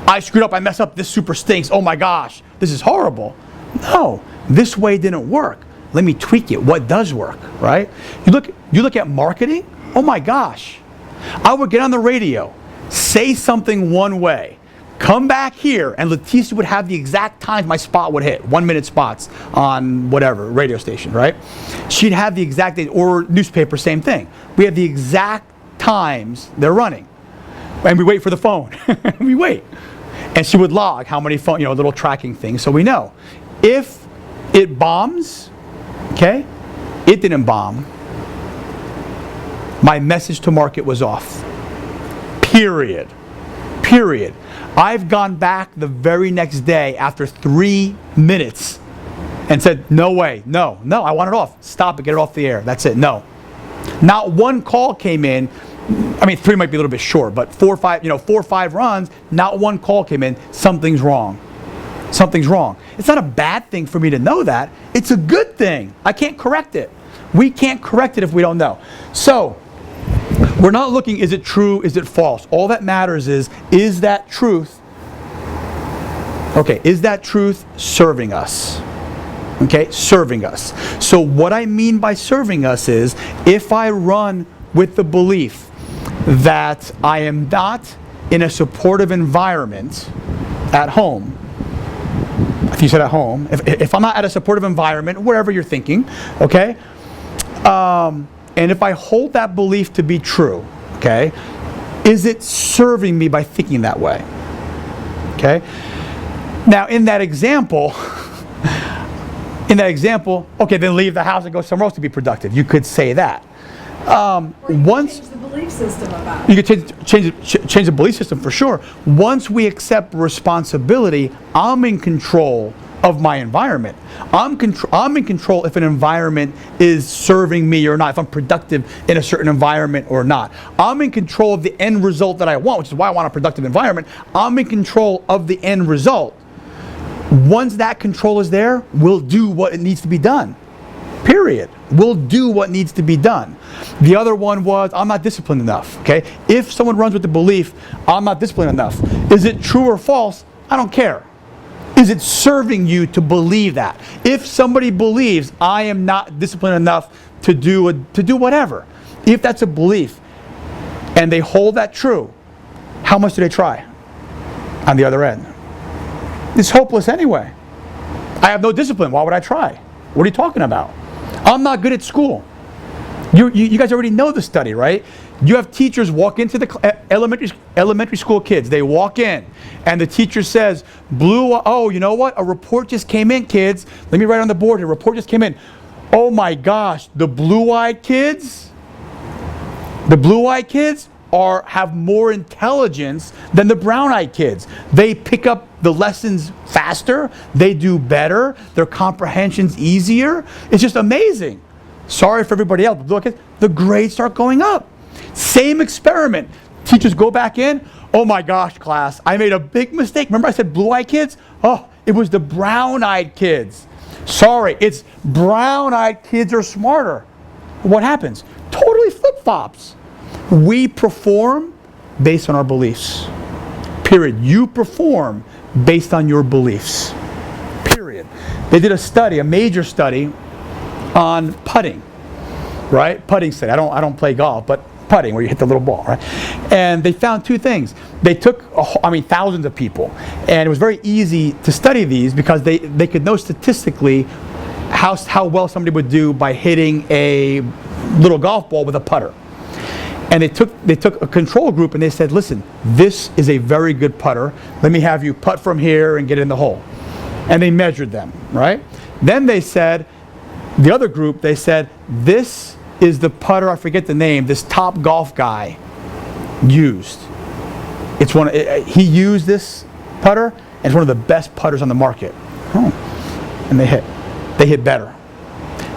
[SPEAKER 2] I screwed up, I messed up, this super stinks, oh my gosh, this is horrible. No, this way didn't work. Let me tweak it. What does work, right? You look at marketing, oh my gosh. I would get on the radio, say something one way, come back here, and Leticia would have the exact times my spot would hit. 1 minute spots on whatever, radio station, right? She'd have the exact date, or newspaper, same thing. We have the exact times they're running. And we wait for the phone. We wait. And she would log how many phone, little tracking things, so we know. If it bombs, okay, it didn't bomb. My message to market was off. Period. I've gone back the very next day after 3 minutes and said, no way, no, I want it off. Stop it, get it off the air. That's it, no. Not one call came in. I mean, 3 might be a little bit short, but 4 or 5 runs, not one call came in. Something's wrong. It's not a bad thing for me to know that. It's a good thing. I can't correct it. We can't correct it if we don't know. So, we're not looking, is it true, is it false? All that matters is that truth, is that truth serving us? Okay, serving us. So what I mean by serving us is, if I run with the belief that I am not in a supportive environment at home, if you said at home, if I'm not at a supportive environment, wherever you're thinking, okay, and if I hold that belief to be true, okay, is it serving me by thinking that way? Okay? Now, in that example, okay, then leave the house and go somewhere else to be productive. You could say that. Once
[SPEAKER 7] change the belief system about it.
[SPEAKER 2] You could change the belief system for sure. Once we accept responsibility, I'm in control of my environment. I'm in control if an environment is serving me or not, if I'm productive in a certain environment or not. I'm in control of the end result that I want, which is why I want a productive environment. I'm in control of the end result. Once that control is there, we'll do what it needs to be done. Period. We'll do what needs to be done. The other one was, I'm not disciplined enough. Okay? If someone runs with the belief, I'm not disciplined enough, is it true or false? I don't care. Is it serving you to believe that? If somebody believes I am not disciplined enough to do whatever, if that's a belief and they hold that true, how much do they try on the other end? It's hopeless anyway. I have no discipline. Why would I try? What are you talking about? I'm not good at school. You guys already know the study, right? You have teachers walk into the elementary school kids. They walk in, and the teacher says, oh, you know what? A report just came in, kids. Let me write on the board here. A report just came in. Oh my gosh, the blue-eyed kids have more intelligence than the brown-eyed kids. They pick up the lessons faster. They do better. Their comprehension's easier. It's just amazing. Sorry for everybody else. Look at the grades start going up. Same experiment. Teachers go back in. Oh my gosh, class, I made a big mistake. Remember I said blue-eyed kids? Oh, it was the brown-eyed kids. Sorry, it's brown-eyed kids are smarter. What happens? Totally flip-flops. We perform based on our beliefs. Period. You perform based on your beliefs. Period. They did a study, a major study, on putting, right? Putting study. I don't play golf, but putting, where you hit the little ball, right? And they found 2 things. They took, thousands of people, and it was very easy to study these because they could know statistically how well somebody would do by hitting a little golf ball with a putter. And they took a control group and they said, listen, this is a very good putter. Let me have you putt from here and get in the hole. And they measured them, right? Then they said, the other group, they said, this is the putter, I forget the name, this top golf guy used. He used this putter, and it's one of the best putters on the market. And they hit better.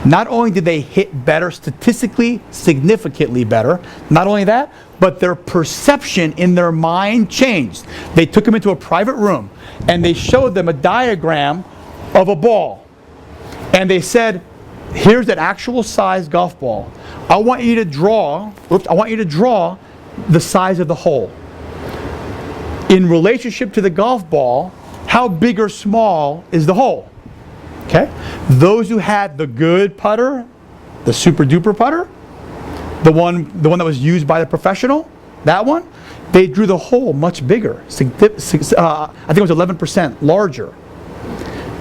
[SPEAKER 2] Not only did they hit better, statistically, significantly better, not only that, but their perception in their mind changed. They took them into a private room, and they showed them a diagram of a ball. And they said, here's an actual size golf ball. I want you to draw the size of the hole. In relationship to the golf ball, how big or small is the hole? Okay? Those who had the good putter, the super duper putter, the one that was used by the professional, that one, they drew the hole much bigger. I think it was 11% larger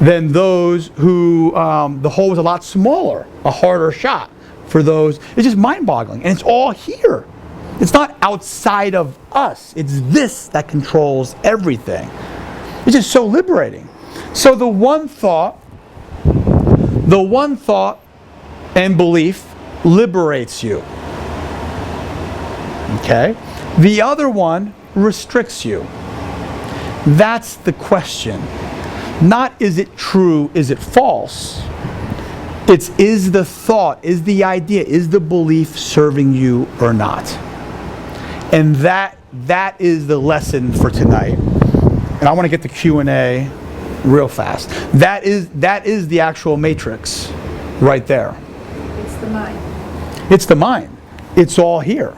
[SPEAKER 2] than those who the hole was a lot smaller, a harder shot for those. It's just mind-boggling, and it's all here. It's not outside of us. It's this that controls everything. It's just so liberating. So the one thought and belief liberates you. Okay? The other one restricts you. That's the question. Not is it true, is it false? It's is the thought, is the idea, is the belief serving you or not? And that is the lesson for tonight. And I want to get to Q&A real fast. That is the actual matrix right there.
[SPEAKER 7] It's the mind.
[SPEAKER 2] It's the mind. It's all here.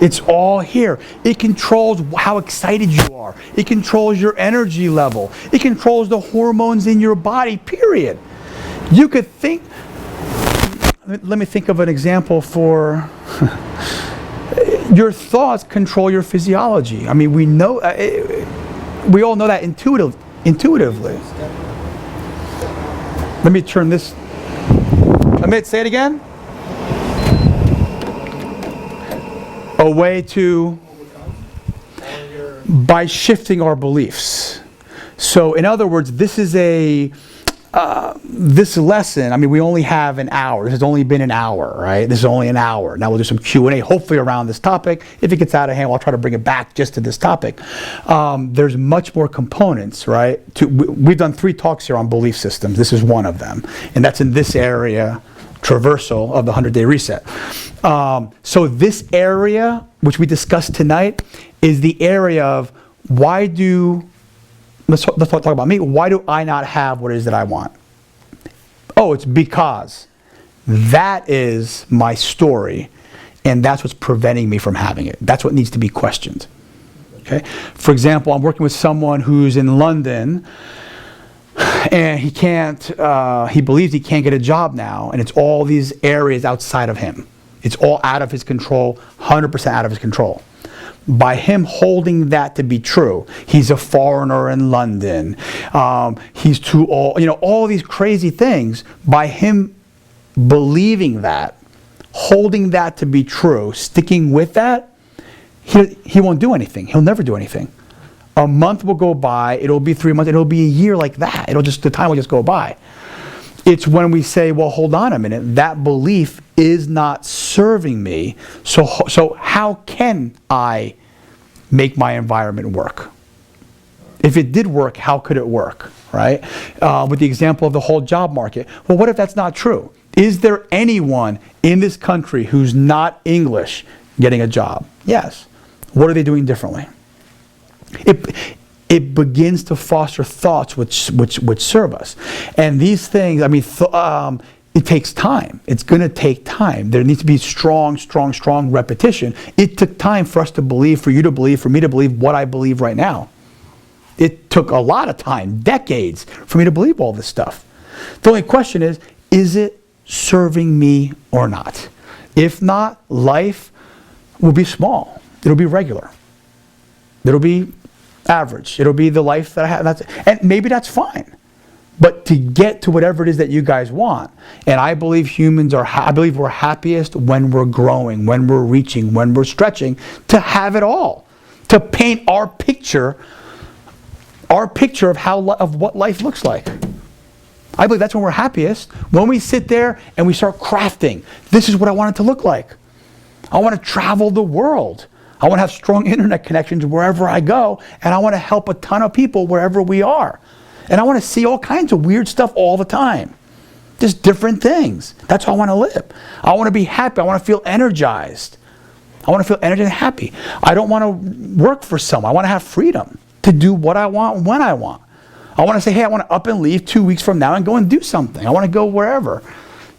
[SPEAKER 2] It's all here. It controls how excited you are. It controls your energy level. It controls the hormones in your body, period. You could think, let me think of an example for, your thoughts control your physiology. I mean, we all know that intuitively. Let me turn this, Amit, say it again. A way to, by shifting our beliefs. So in other words, this is this lesson, I mean, we only have an hour. This has only been an hour, right? This is only an hour. Now we'll do some Q&A, hopefully around this topic. If it gets out of hand, I'll try to bring it back just to this topic. There's much more components, right? We've done 3 talks here on belief systems. This is one of them. And that's in this area, traversal of the 100-day reset. So this area, which we discussed tonight, is the area of let's talk about me. Why do I not have what it is that I want? Oh, it's because that is my story, and that's what's preventing me from having it. That's what needs to be questioned. Okay? For example, I'm working with someone who's in London, and he believes he can't get a job now, and it's all these areas outside of him. It's all out of his control, 100% out of his control. By him holding that to be true, he's a foreigner in London, he's too old, all these crazy things, by him believing that, holding that to be true, sticking with that, he won't do anything. He'll never do anything. A month will go by, it'll be 3 months, it'll be a year like that. The time will just go by. It's when we say, well, hold on a minute, that belief is not serving me, so how can I make my environment work? If it did work, how could it work, right? With the example of the whole job market. Well, what if that's not true? Is there anyone in this country who's not English getting a job? Yes. What are they doing differently? It begins to foster thoughts which serve us. And these things, I mean, it takes time. It's going to take time. There needs to be strong repetition. It took time for us to believe, for you to believe, for me to believe what I believe right now. It took a lot of time, decades, for me to believe all this stuff. The only question is it serving me or not? If not, life will be small. It'll be regular. It'll be average. It'll be the life that I have. And maybe that's fine. But to get to whatever it is that you guys want, and I believe I believe we're happiest when we're growing, when we're reaching, when we're stretching, to have it all, to paint our picture of what life looks like. I believe that's when we're happiest, when we sit there and we start crafting. This is what I want it to look like. I want to travel the world. I want to have strong internet connections wherever I go, and I want to help a ton of people wherever we are. And I want to see all kinds of weird stuff all the time. Just different things. That's how I want to live. I want to be happy. I want to feel energized. I want to feel energized and happy. I don't want to work for someone. I want to have freedom to do what I want when I want. I want to say, hey, I want to up and leave 2 weeks from now and go and do something. I want to go wherever.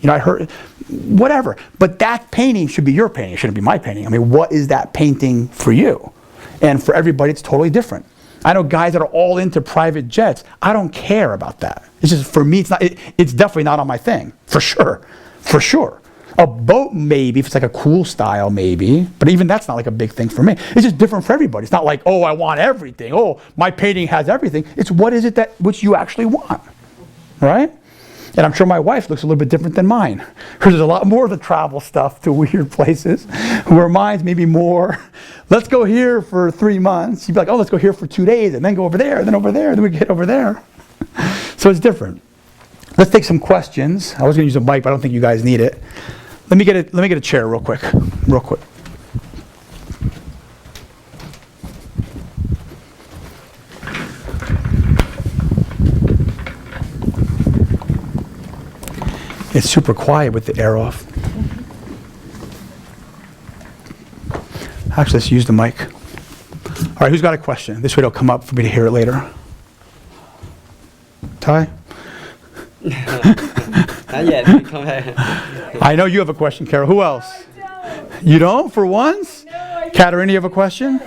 [SPEAKER 2] I heard, whatever. But that painting should be your painting. It shouldn't be my painting. I mean, what is that painting for you? And for everybody, it's totally different. I know guys that are all into private jets. I don't care about that. It's just, for me, it's definitely not on my thing. For sure. A boat, maybe, if it's like a cool style, maybe. But even that's not like a big thing for me. It's just different for everybody. It's not like, oh, I want everything. Oh, my painting has everything. It's what is it which you actually want, right? And I'm sure my wife looks a little bit different than mine. Hers is a lot more of the travel stuff to weird places, where mine's maybe more, let's go here for 3 months. You'd be like, oh, let's go here for 2 days, and then go over there, and then over there, and then we get over there. So it's different. Let's take some questions. I was going to use a mic, but I don't think you guys need it. Let me get a chair real quick. It's super quiet with the air off. Actually, let's use the mic. All right, who's got a question? This way it'll come up for me to hear it later. Ty?
[SPEAKER 8] Not yet. Come back.
[SPEAKER 2] I know you have a question, Carol. Who else? You don't, for once? Katerina, you have a question?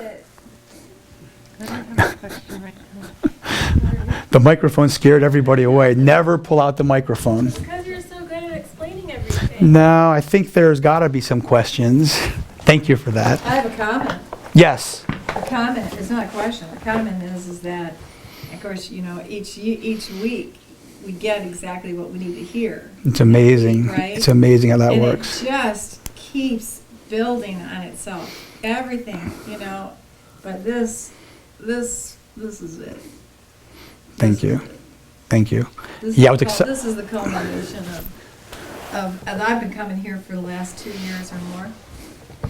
[SPEAKER 2] The microphone scared everybody away. Never pull out the microphone.
[SPEAKER 9] Because you're so good at explaining everything.
[SPEAKER 2] No, I think there's got to be some questions. Thank you for that.
[SPEAKER 7] I have a comment.
[SPEAKER 2] Yes.
[SPEAKER 7] A comment, it's not a question. The comment is that, of course, you know, each week we get exactly what we need to hear.
[SPEAKER 2] It's amazing.
[SPEAKER 7] Right?
[SPEAKER 2] It's amazing how that
[SPEAKER 7] And
[SPEAKER 2] works.
[SPEAKER 7] it just keeps building on itself. Everything, you know. But this is it.
[SPEAKER 2] Thank you. Thank you.
[SPEAKER 7] This
[SPEAKER 2] Yeah, I
[SPEAKER 7] is
[SPEAKER 2] was
[SPEAKER 7] this is the culmination of, and I've been coming here for the last 2 years or more,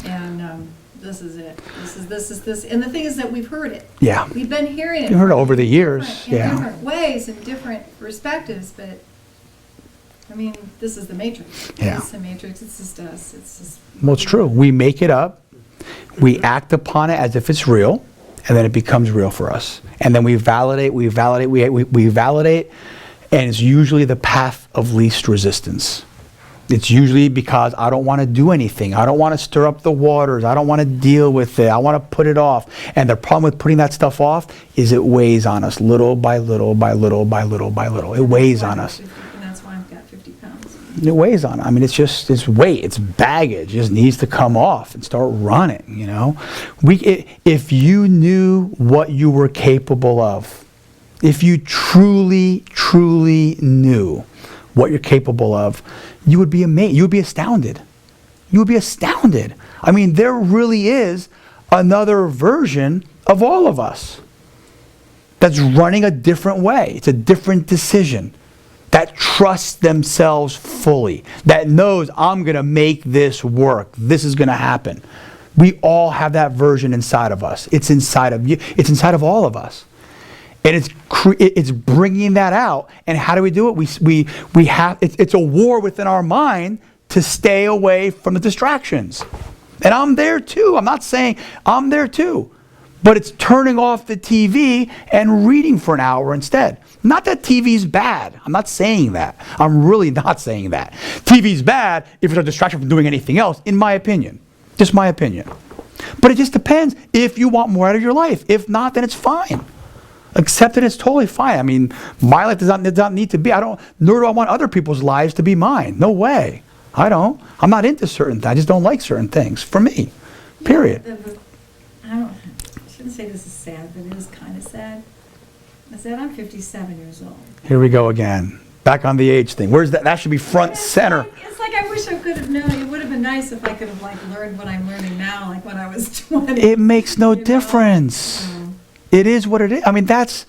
[SPEAKER 7] and this is it. This, and the thing is that we've heard it.
[SPEAKER 2] Yeah.
[SPEAKER 7] We've been hearing it.
[SPEAKER 2] You heard it over the years.
[SPEAKER 7] In
[SPEAKER 2] Yeah.
[SPEAKER 7] different ways and different perspectives, but I mean, this is the Matrix.
[SPEAKER 2] Yeah.
[SPEAKER 7] It's the Matrix. It's just us. It's just.
[SPEAKER 2] Well, it's true. We make it up. We act upon it as if it's real, and then it becomes real for us. And then we validate, we validate, and it's usually the path of least resistance. It's usually because I don't want to do anything. I don't want to stir up the waters. I don't want to deal with it. I want to put it off. And the problem with putting that stuff off is it weighs on us little by little by little by little by little. It weighs on us.
[SPEAKER 7] And that's why I've got 50 pounds.
[SPEAKER 2] It weighs on it. I mean, it's just, it's weight, it's baggage. It just needs to come off and start running, you know? If you knew what you were capable of, if you truly, truly knew what you're capable of, you would be amazed. You would be astounded. You would be astounded. I mean, there really is another version of all of us that's running a different way. It's a different decision. That trusts themselves fully, that knows I'm going to make this work. This is going to happen. We all have that version inside of us. It's inside of you. It's inside of all of us. And it's bringing that out. And how do we do it? We have, it's a war within our mind to stay away from the distractions. And I'm there too. I'm not saying I'm there too. But it's turning off the TV and reading for an hour instead. Not that TV's bad. I'm not saying that. I'm really not saying that. TV's bad if it's a distraction from doing anything else, in my opinion. Just my opinion. But it just depends if you want more out of your life. If not, then it's fine. Accept it, it's totally fine. I mean, my life does not need to be, nor do I want other people's lives to be mine. No way. I don't. I'm not into certain things. I just don't like certain things. For me. Period.
[SPEAKER 7] I shouldn't say this is sad, but it is kind of sad. I said I'm 57 years old.
[SPEAKER 2] Here we go again. Back on the age thing. Where's that? That should be front center.
[SPEAKER 7] It's like I wish I could have known. It would have been nice if I could have learned what I'm learning now, like when I was 20.
[SPEAKER 2] It makes no difference. It is what it is. I mean, that's...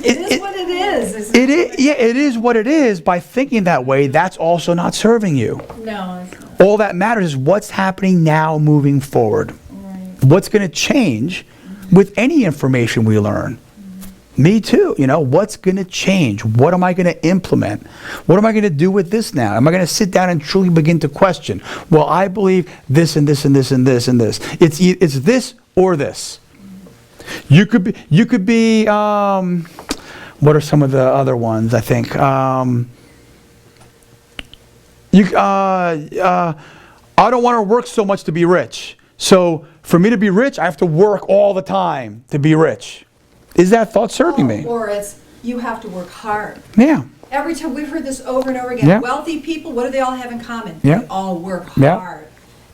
[SPEAKER 7] It is what it is.
[SPEAKER 2] It is, yeah, it is what it is. By thinking that way, that's also not serving you.
[SPEAKER 7] No, it's not.
[SPEAKER 2] All that matters is what's happening now moving forward.
[SPEAKER 7] Right.
[SPEAKER 2] What's going to change with any information we learn. Me too. You know, what's going to change? What am I going to implement? What am I going to do with this now? Am I going to sit down and truly begin to question? Well, I believe this and this and this and this and this. It's this or this. You could be, what are some of the other ones, I think? I don't want to work so much to be rich. So for me to be rich, I have to work all the time to be rich. Is that thought serving me?
[SPEAKER 7] Or it's, you have to work hard.
[SPEAKER 2] Yeah.
[SPEAKER 7] Every time we've heard this over and over again.
[SPEAKER 2] Yeah.
[SPEAKER 7] Wealthy people, what do they all have in common?
[SPEAKER 2] Yeah.
[SPEAKER 7] They all work
[SPEAKER 2] Yeah.
[SPEAKER 7] hard.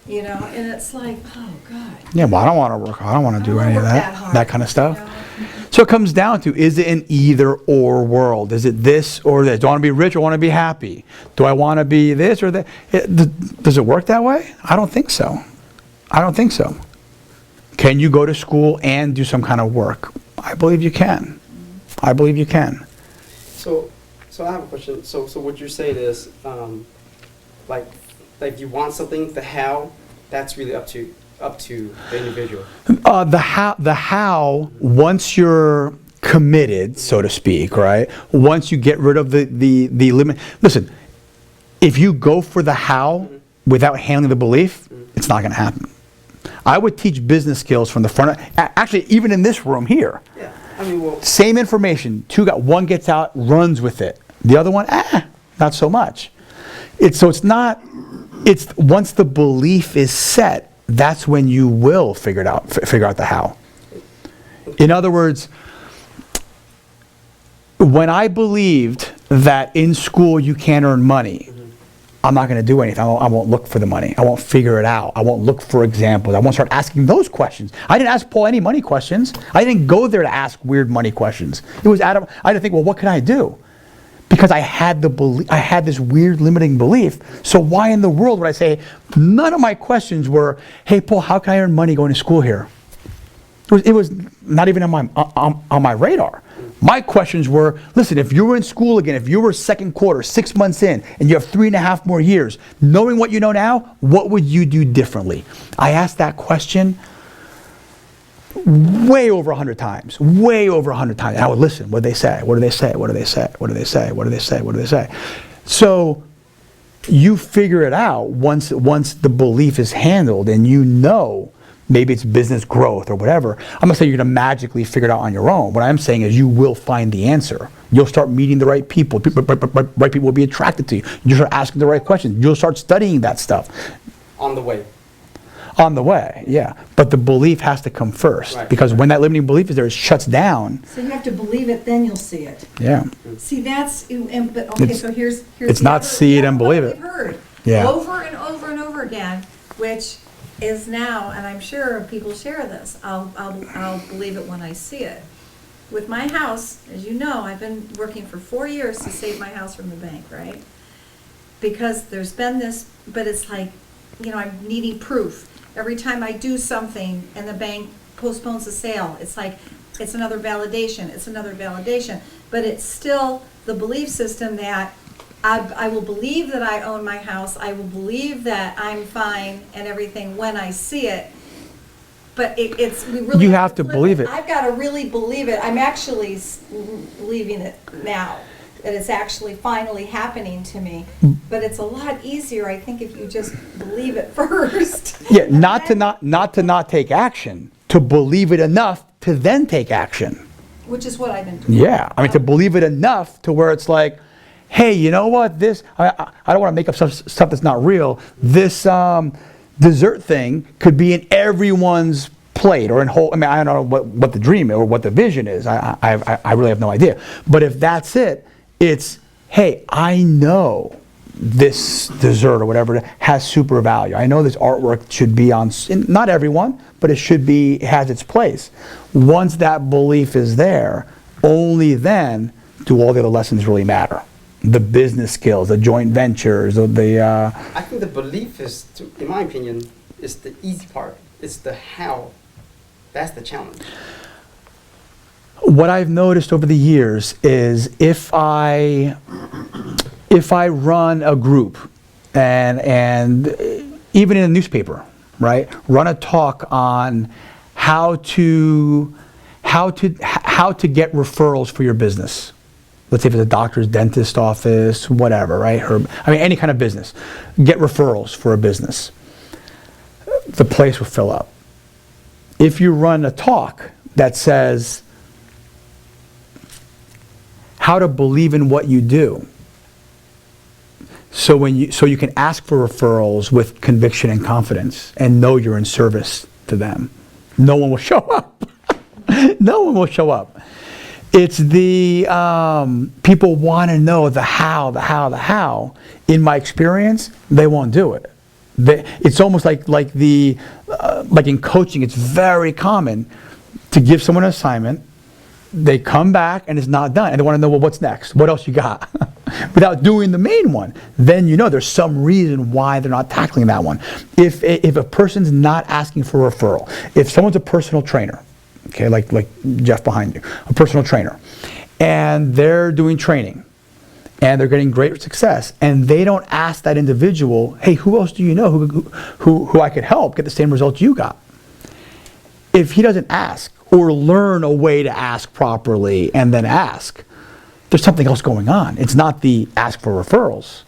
[SPEAKER 7] you know, and it's like, oh God.
[SPEAKER 2] Yeah, well, I don't want to work. I don't want to do any of
[SPEAKER 7] work
[SPEAKER 2] that.
[SPEAKER 7] hard,
[SPEAKER 2] That kind of stuff.
[SPEAKER 7] you know?
[SPEAKER 2] So it comes down to, is it an either or world? Is it this or this? Do I want to be rich or want to be happy? Do I want to be this or that? Does it work that way? I don't think so. I don't think so. Can you go to school and do some kind of work? I believe you can. I believe you can.
[SPEAKER 8] So I have a question. So what you're saying is, like you want something, the how, that's really up to the individual.
[SPEAKER 2] The how, once you're committed, so to speak, right? Once you get rid of the limit. Listen, if you go for the how without handling the belief, it's not going to happen. I would teach business skills from the front. Actually, even in this room here.
[SPEAKER 8] Yeah. I mean, well,
[SPEAKER 2] Same information. One gets out, runs with it. The other one, not so much. It's once the belief is set, that's when you will figure out the how. In other words, when I believed that in school you can't earn money, I'm not going to do anything. I won't look for the money. I won't figure it out. I won't look for examples. I won't start asking those questions. I didn't ask Paul any money questions. I didn't go there to ask weird money questions. It was Adam. I didn't think, well, what can I do? Because I had this weird limiting belief. So why in the world would I say, none of my questions were, hey, Paul, how can I earn money going to school here? It was not even on my radar. My questions were, listen, if you were in school again, if you were second quarter, 6 months in, and you have 3.5 more years, knowing what you know now, what would you do differently? I asked that question way over 100 times, way over 100 times. And I would listen. What do they say? What do they say? What do they say? What do they say? What do they say? What do they say? So you figure it out once the belief is handled, and you know, maybe it's business growth or whatever. I'm not saying you're going to magically figure it out on your own. What I'm saying is you will find the answer. You'll start meeting the right people. Right people will be attracted to you. You'll start asking the right questions. You'll start studying that stuff.
[SPEAKER 8] on the way.
[SPEAKER 2] On the way, yeah. But the belief has to come first.
[SPEAKER 8] Right.
[SPEAKER 2] Because when that limiting belief is there, it shuts down.
[SPEAKER 7] So you have to believe it, then you'll see it.
[SPEAKER 2] Yeah.
[SPEAKER 7] See, that's, but okay,
[SPEAKER 2] It's-
[SPEAKER 7] so here's
[SPEAKER 2] it's
[SPEAKER 7] the
[SPEAKER 2] not
[SPEAKER 7] other-
[SPEAKER 2] see it and
[SPEAKER 7] what
[SPEAKER 2] believe it.
[SPEAKER 7] we've heard
[SPEAKER 2] Yeah.
[SPEAKER 7] over and over and over again, which is now, and I'm sure people share this, I'll believe it when I see it. With my house, as you know, I've been working for 4 years to save my house from the bank, right? Because there's been this, but it's like, you know, I'm needing proof. Every time I do something and the bank postpones the sale, it's like, it's another validation, it's another validation. But it's still the belief system that I will believe that I own my house, I will believe that I'm fine and everything when I see it. But we really
[SPEAKER 2] You have to
[SPEAKER 7] flip
[SPEAKER 2] believe it.
[SPEAKER 7] I've got to really believe it. I'm actually believing it now, that it's actually finally happening to me. But it's a lot easier, I think, if you just believe it first.
[SPEAKER 2] Yeah, not to not take action, to believe it enough to then take action.
[SPEAKER 7] Which is what I've been doing.
[SPEAKER 2] Yeah, I mean, to believe it enough to where it's like, hey, you know what, I don't want to make up stuff that's not real. This dessert thing could be in everyone's plate or in whole, I mean, I don't know what the dream is or what the vision is. I really have no idea. But if that's it, it's, hey, I know this dessert or whatever has super value. I know this artwork should be on, not everyone, but it has its place. Once that belief is there, only then do all the other lessons really matter. The business skills, the joint ventures, or
[SPEAKER 8] I think the belief is, in my opinion, is the easy part. It's the how. That's the challenge.
[SPEAKER 2] What I've noticed over the years is if I run a group and even in a newspaper, right, run a talk on how to get referrals for your business. Let's say if it's a doctor's, dentist office, whatever, right? Any kind of business. Get referrals for a business. The place will fill up. If you run a talk that says how to believe in what you do, so you can ask for referrals with conviction and confidence and know you're in service to them, no one will show up. No one will show up. It's the people want to know the how. In my experience, they won't do it It's almost like in coaching, it's very common to give someone an assignment, they come back and it's not done, and they want to know, well, what's next? What else you got? Without doing the main one, then you know there's some reason why they're not tackling that one. If a person's not asking for a referral, if someone's a personal trainer, okay, like Jeff behind you, a personal trainer, and they're doing training, and they're getting great success, and they don't ask that individual, hey, who else do you know who I could help get the same results you got? If he doesn't ask, or learn a way to ask properly and then ask, there's something else going on. It's not the ask for referrals.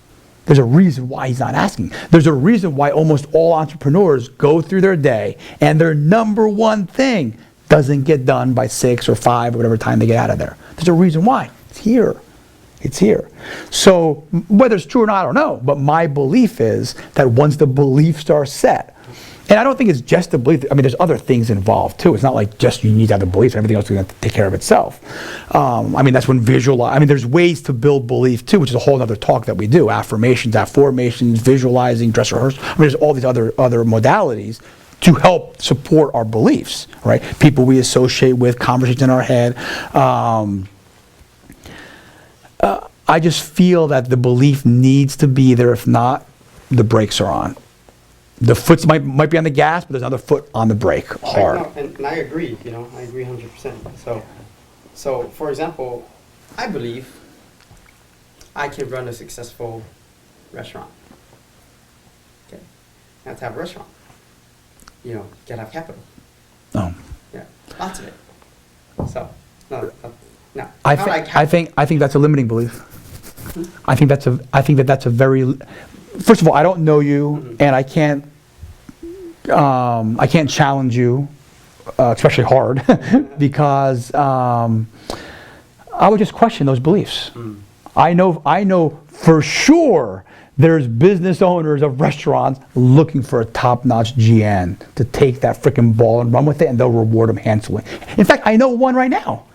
[SPEAKER 2] There's a reason why he's not asking. There's a reason why almost all entrepreneurs go through their day and their number one thing doesn't get done by 6 or 5 or whatever time they get out of there. There's a reason why. It's here. It's here. So whether it's true or not, I don't know. But my belief is that once the beliefs are set, and I don't think it's just the belief. I mean, there's other things involved too. It's not like just you need to have the beliefs and everything else is going to take care of itself. I mean, that's when there's ways to build belief too, which is a whole other talk that we do. Affirmations, visualizing, dress rehearsal. I mean, there's all these other modalities to help support our beliefs, right? People we associate with, conversations in our head. I just feel that the belief needs to be there. If not, the brakes are on. The foot might be on the gas, but there's another foot on the brake, hard.
[SPEAKER 8] And I agree, I agree 100%. So for example, I believe I can run a successful restaurant. Okay, I have to have a restaurant. You gotta have capital.
[SPEAKER 2] Oh.
[SPEAKER 8] Yeah, lots of it. So, no.
[SPEAKER 2] I think that's a limiting belief. I think that's a very. First of all, I don't know you, and I can't challenge you, especially hard, because I would just question those beliefs. I know for sure there's business owners of restaurants looking for a top-notch GN to take that freaking ball and run with it, and they'll reward them handsomely. In fact, I know one right now.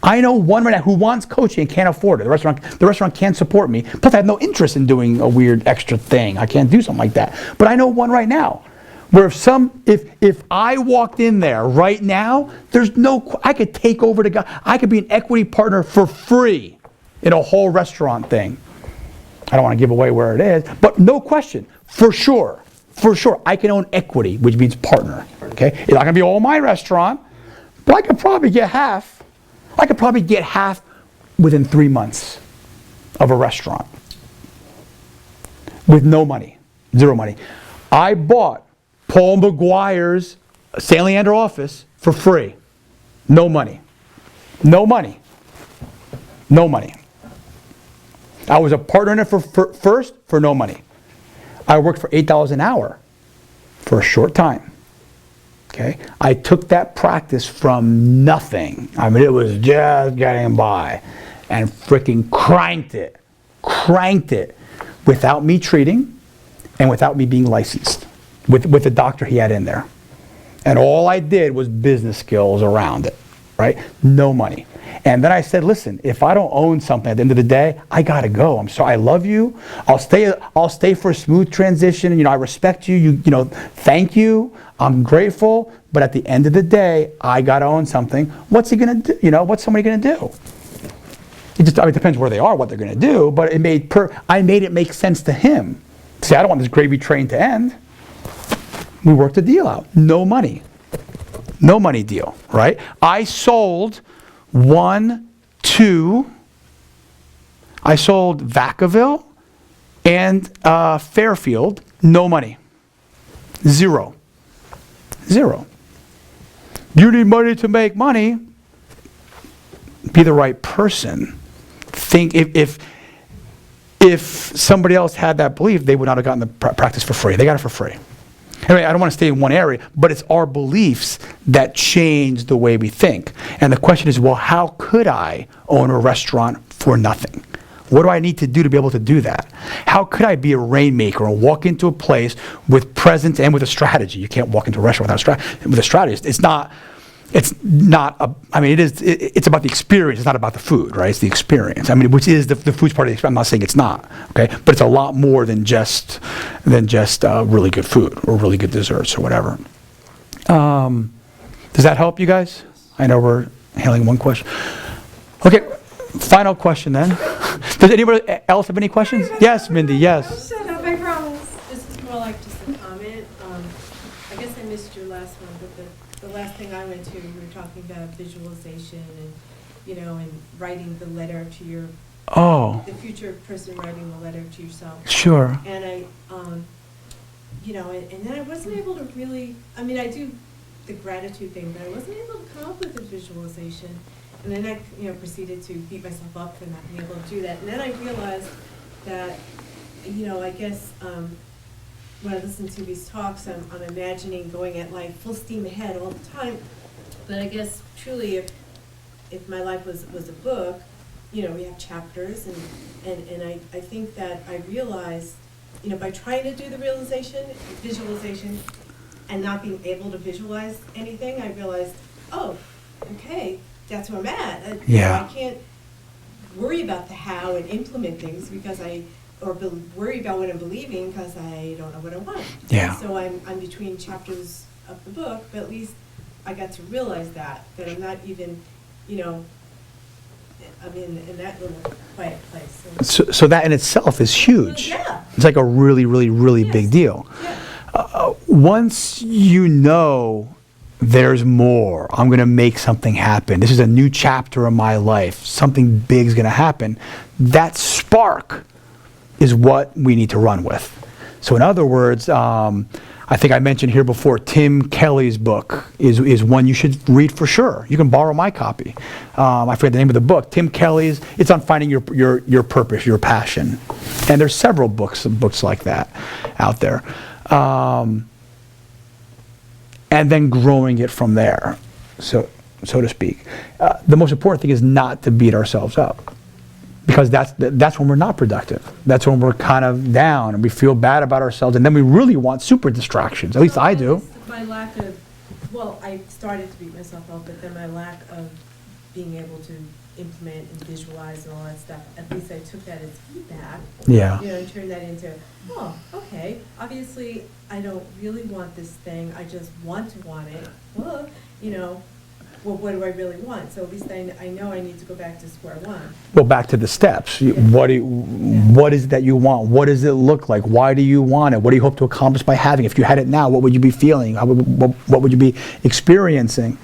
[SPEAKER 2] Who wants coaching and can't afford it. The restaurant can't support me. Plus, I have no interest in doing a weird extra thing. I can't do something like that. But I know one right now, where if I walked in there right now, I could take over the guy. I could be an equity partner for free in a whole restaurant thing. I don't want to give away where it is, but no question, for sure, I can own equity, which means partner. Okay, it's not gonna be all my restaurant, but I could probably get half. I could probably get half within 3 months of a restaurant with no money, 0 money. I bought Paul McGuire's St. Leander office for free. No money. No money. No money. I was a partner in it first for no money. I worked for $8 an hour for a short time. Okay, I took that practice from nothing. I mean, it was just getting by, and freaking cranked it, without me treating, and without me being licensed, with the doctor he had in there. And all I did was business skills around it, right? No money. And then I said, listen, if I don't own something at the end of the day, I gotta go. I'm sorry, I love you. I'll stay for a smooth transition. I respect you. Thank you. I'm grateful. But at the end of the day, I gotta own something. What's he gonna do? What's somebody gonna do? It depends where they are, what they're gonna do. But I made it make sense to him. See, I don't want this gravy train to end. We worked a deal out. No money. No money deal, right? I sold Vacaville and Fairfield, no money. Zero. You need money to make money. Be the right person. Think if somebody else had that belief, they would not have gotten the practice for free. They got it for free. Anyway, I don't want to stay in one area, but it's our beliefs that change the way we think. And the question is, well, how could I own a restaurant for nothing? What do I need to do to be able to do that? How could I be a rainmaker and walk into a place with presence and with a strategy? You can't walk into a restaurant without with a strategy. it's not, I mean, it's about the experience, it's not about the food, right? It's the experience. I mean, which is the food's part of the experience. I'm not saying it's not, okay? But it's a lot more than just really good food or really good desserts or whatever. Does that help you guys? I know we're handling one question. Okay, final question then. Does anybody else have any questions? Yes, Mindy, yes.
[SPEAKER 9] Shut up, I promise. This is more like just a comment. I guess I missed your last one, but the last thing I went to, we were talking about visualization and, and writing the letter to your, the future person writing the letter to yourself.
[SPEAKER 2] Sure.
[SPEAKER 9] And I, and then I wasn't able to really, I mean, I do the gratitude thing, but I wasn't able to come up with a visualization. And then I, proceeded to beat myself up for not being able to do that. And then I realized that, I guess when I listen to these talks, I'm imagining going at life full steam ahead all the time. But I guess truly, if my life was a book, we have chapters, and I think that I realized, by trying to do the visualization, and not being able to visualize anything, I realized, oh, okay, that's where I'm at. I can't worry about the how and implement things because worry about what I'm believing because I don't know what I want.
[SPEAKER 2] Yeah.
[SPEAKER 9] So I'm between chapters of the book, but at least I got to realize that I'm not even, I'm in that little quiet place.
[SPEAKER 2] So that in itself is huge.
[SPEAKER 9] Yeah.
[SPEAKER 2] It's like a really, really, really big deal.
[SPEAKER 9] Yeah.
[SPEAKER 2] Once you know there's more, I'm going to make something happen, this is a new chapter of my life, something big is going to happen, that spark is what we need to run with. So in other words, I think I mentioned here before, Tim Kelly's book is one you should read for sure. You can borrow my copy. I forget the name of the book. Tim Kelly's, it's on finding your purpose, your passion. And there's several books like that out there. And then growing it from there, so to speak. The most important thing is not to beat ourselves up, because that's when we're not productive. That's when we're kind of down and we feel bad about ourselves, and then we really want super distractions. At least I do.
[SPEAKER 9] My lack of, I started to beat myself up, but then my lack of being able to implement and visualize and all that stuff, at least I took that as feedback.
[SPEAKER 2] Yeah.
[SPEAKER 9] And turned that into, oh, okay, obviously I don't really want this thing, I just want it. Well, what do I really want? So at least I know I need to go back to square one.
[SPEAKER 2] Well, back to the steps. What is it that you want? What does it look like? Why do you want it? What do you hope to accomplish by having it? If you had it now, what would you be feeling? What would you be experiencing?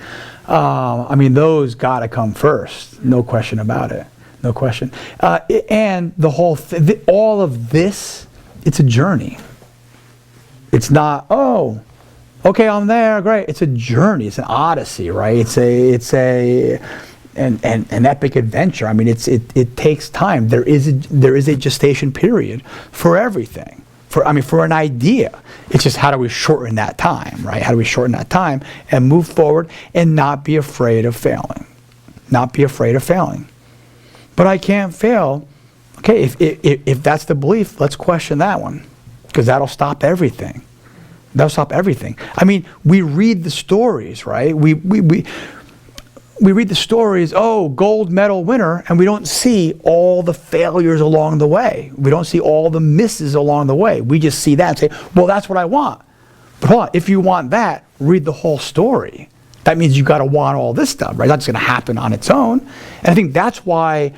[SPEAKER 2] I mean, those got to come first. No question about it. No question. And the whole all of this, it's a journey. It's not, oh, okay, I'm there, great. It's a journey. It's an odyssey, right? It's an epic adventure. I mean, it takes time. There is a gestation period for everything. For an idea. It's just how do we shorten that time, right? How do we shorten that time and move forward and not be afraid of failing? Not be afraid of failing. But I can't fail. Okay, if that's the belief, let's question that one, because that'll stop everything. That'll stop everything. I mean, we read the stories, right? We read the stories, oh, gold medal winner, and we don't see all the failures along the way. We don't see all the misses along the way. We just see that and say, well, that's what I want. But hold on, if you want that, read the whole story. That means you got to want all this stuff, right? It's not just going to happen on its own. And I think that's why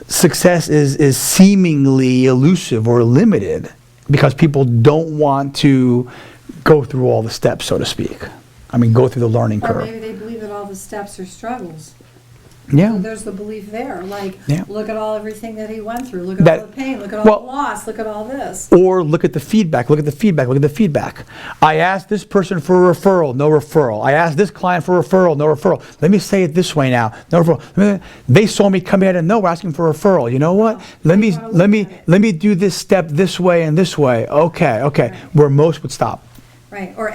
[SPEAKER 2] success is seemingly elusive or limited, because people don't want to go through all the steps, so to speak. I mean, go through the learning curve.
[SPEAKER 7] Or maybe they believe that all the steps are struggles.
[SPEAKER 2] Yeah.
[SPEAKER 7] So there's the belief there, like,
[SPEAKER 2] Yeah.
[SPEAKER 7] look at everything that he went through, look at all the pain, look at all the loss, look at all this.
[SPEAKER 2] Or look at the feedback, look at the feedback. I asked this person for a referral, no referral. I asked this client for a referral, no referral. Let me say it this way now, no referral. They saw me come in and no, we're asking for a referral. You know what? Let me do this step this way and this way. Okay. Where most would stop.
[SPEAKER 7] Right, or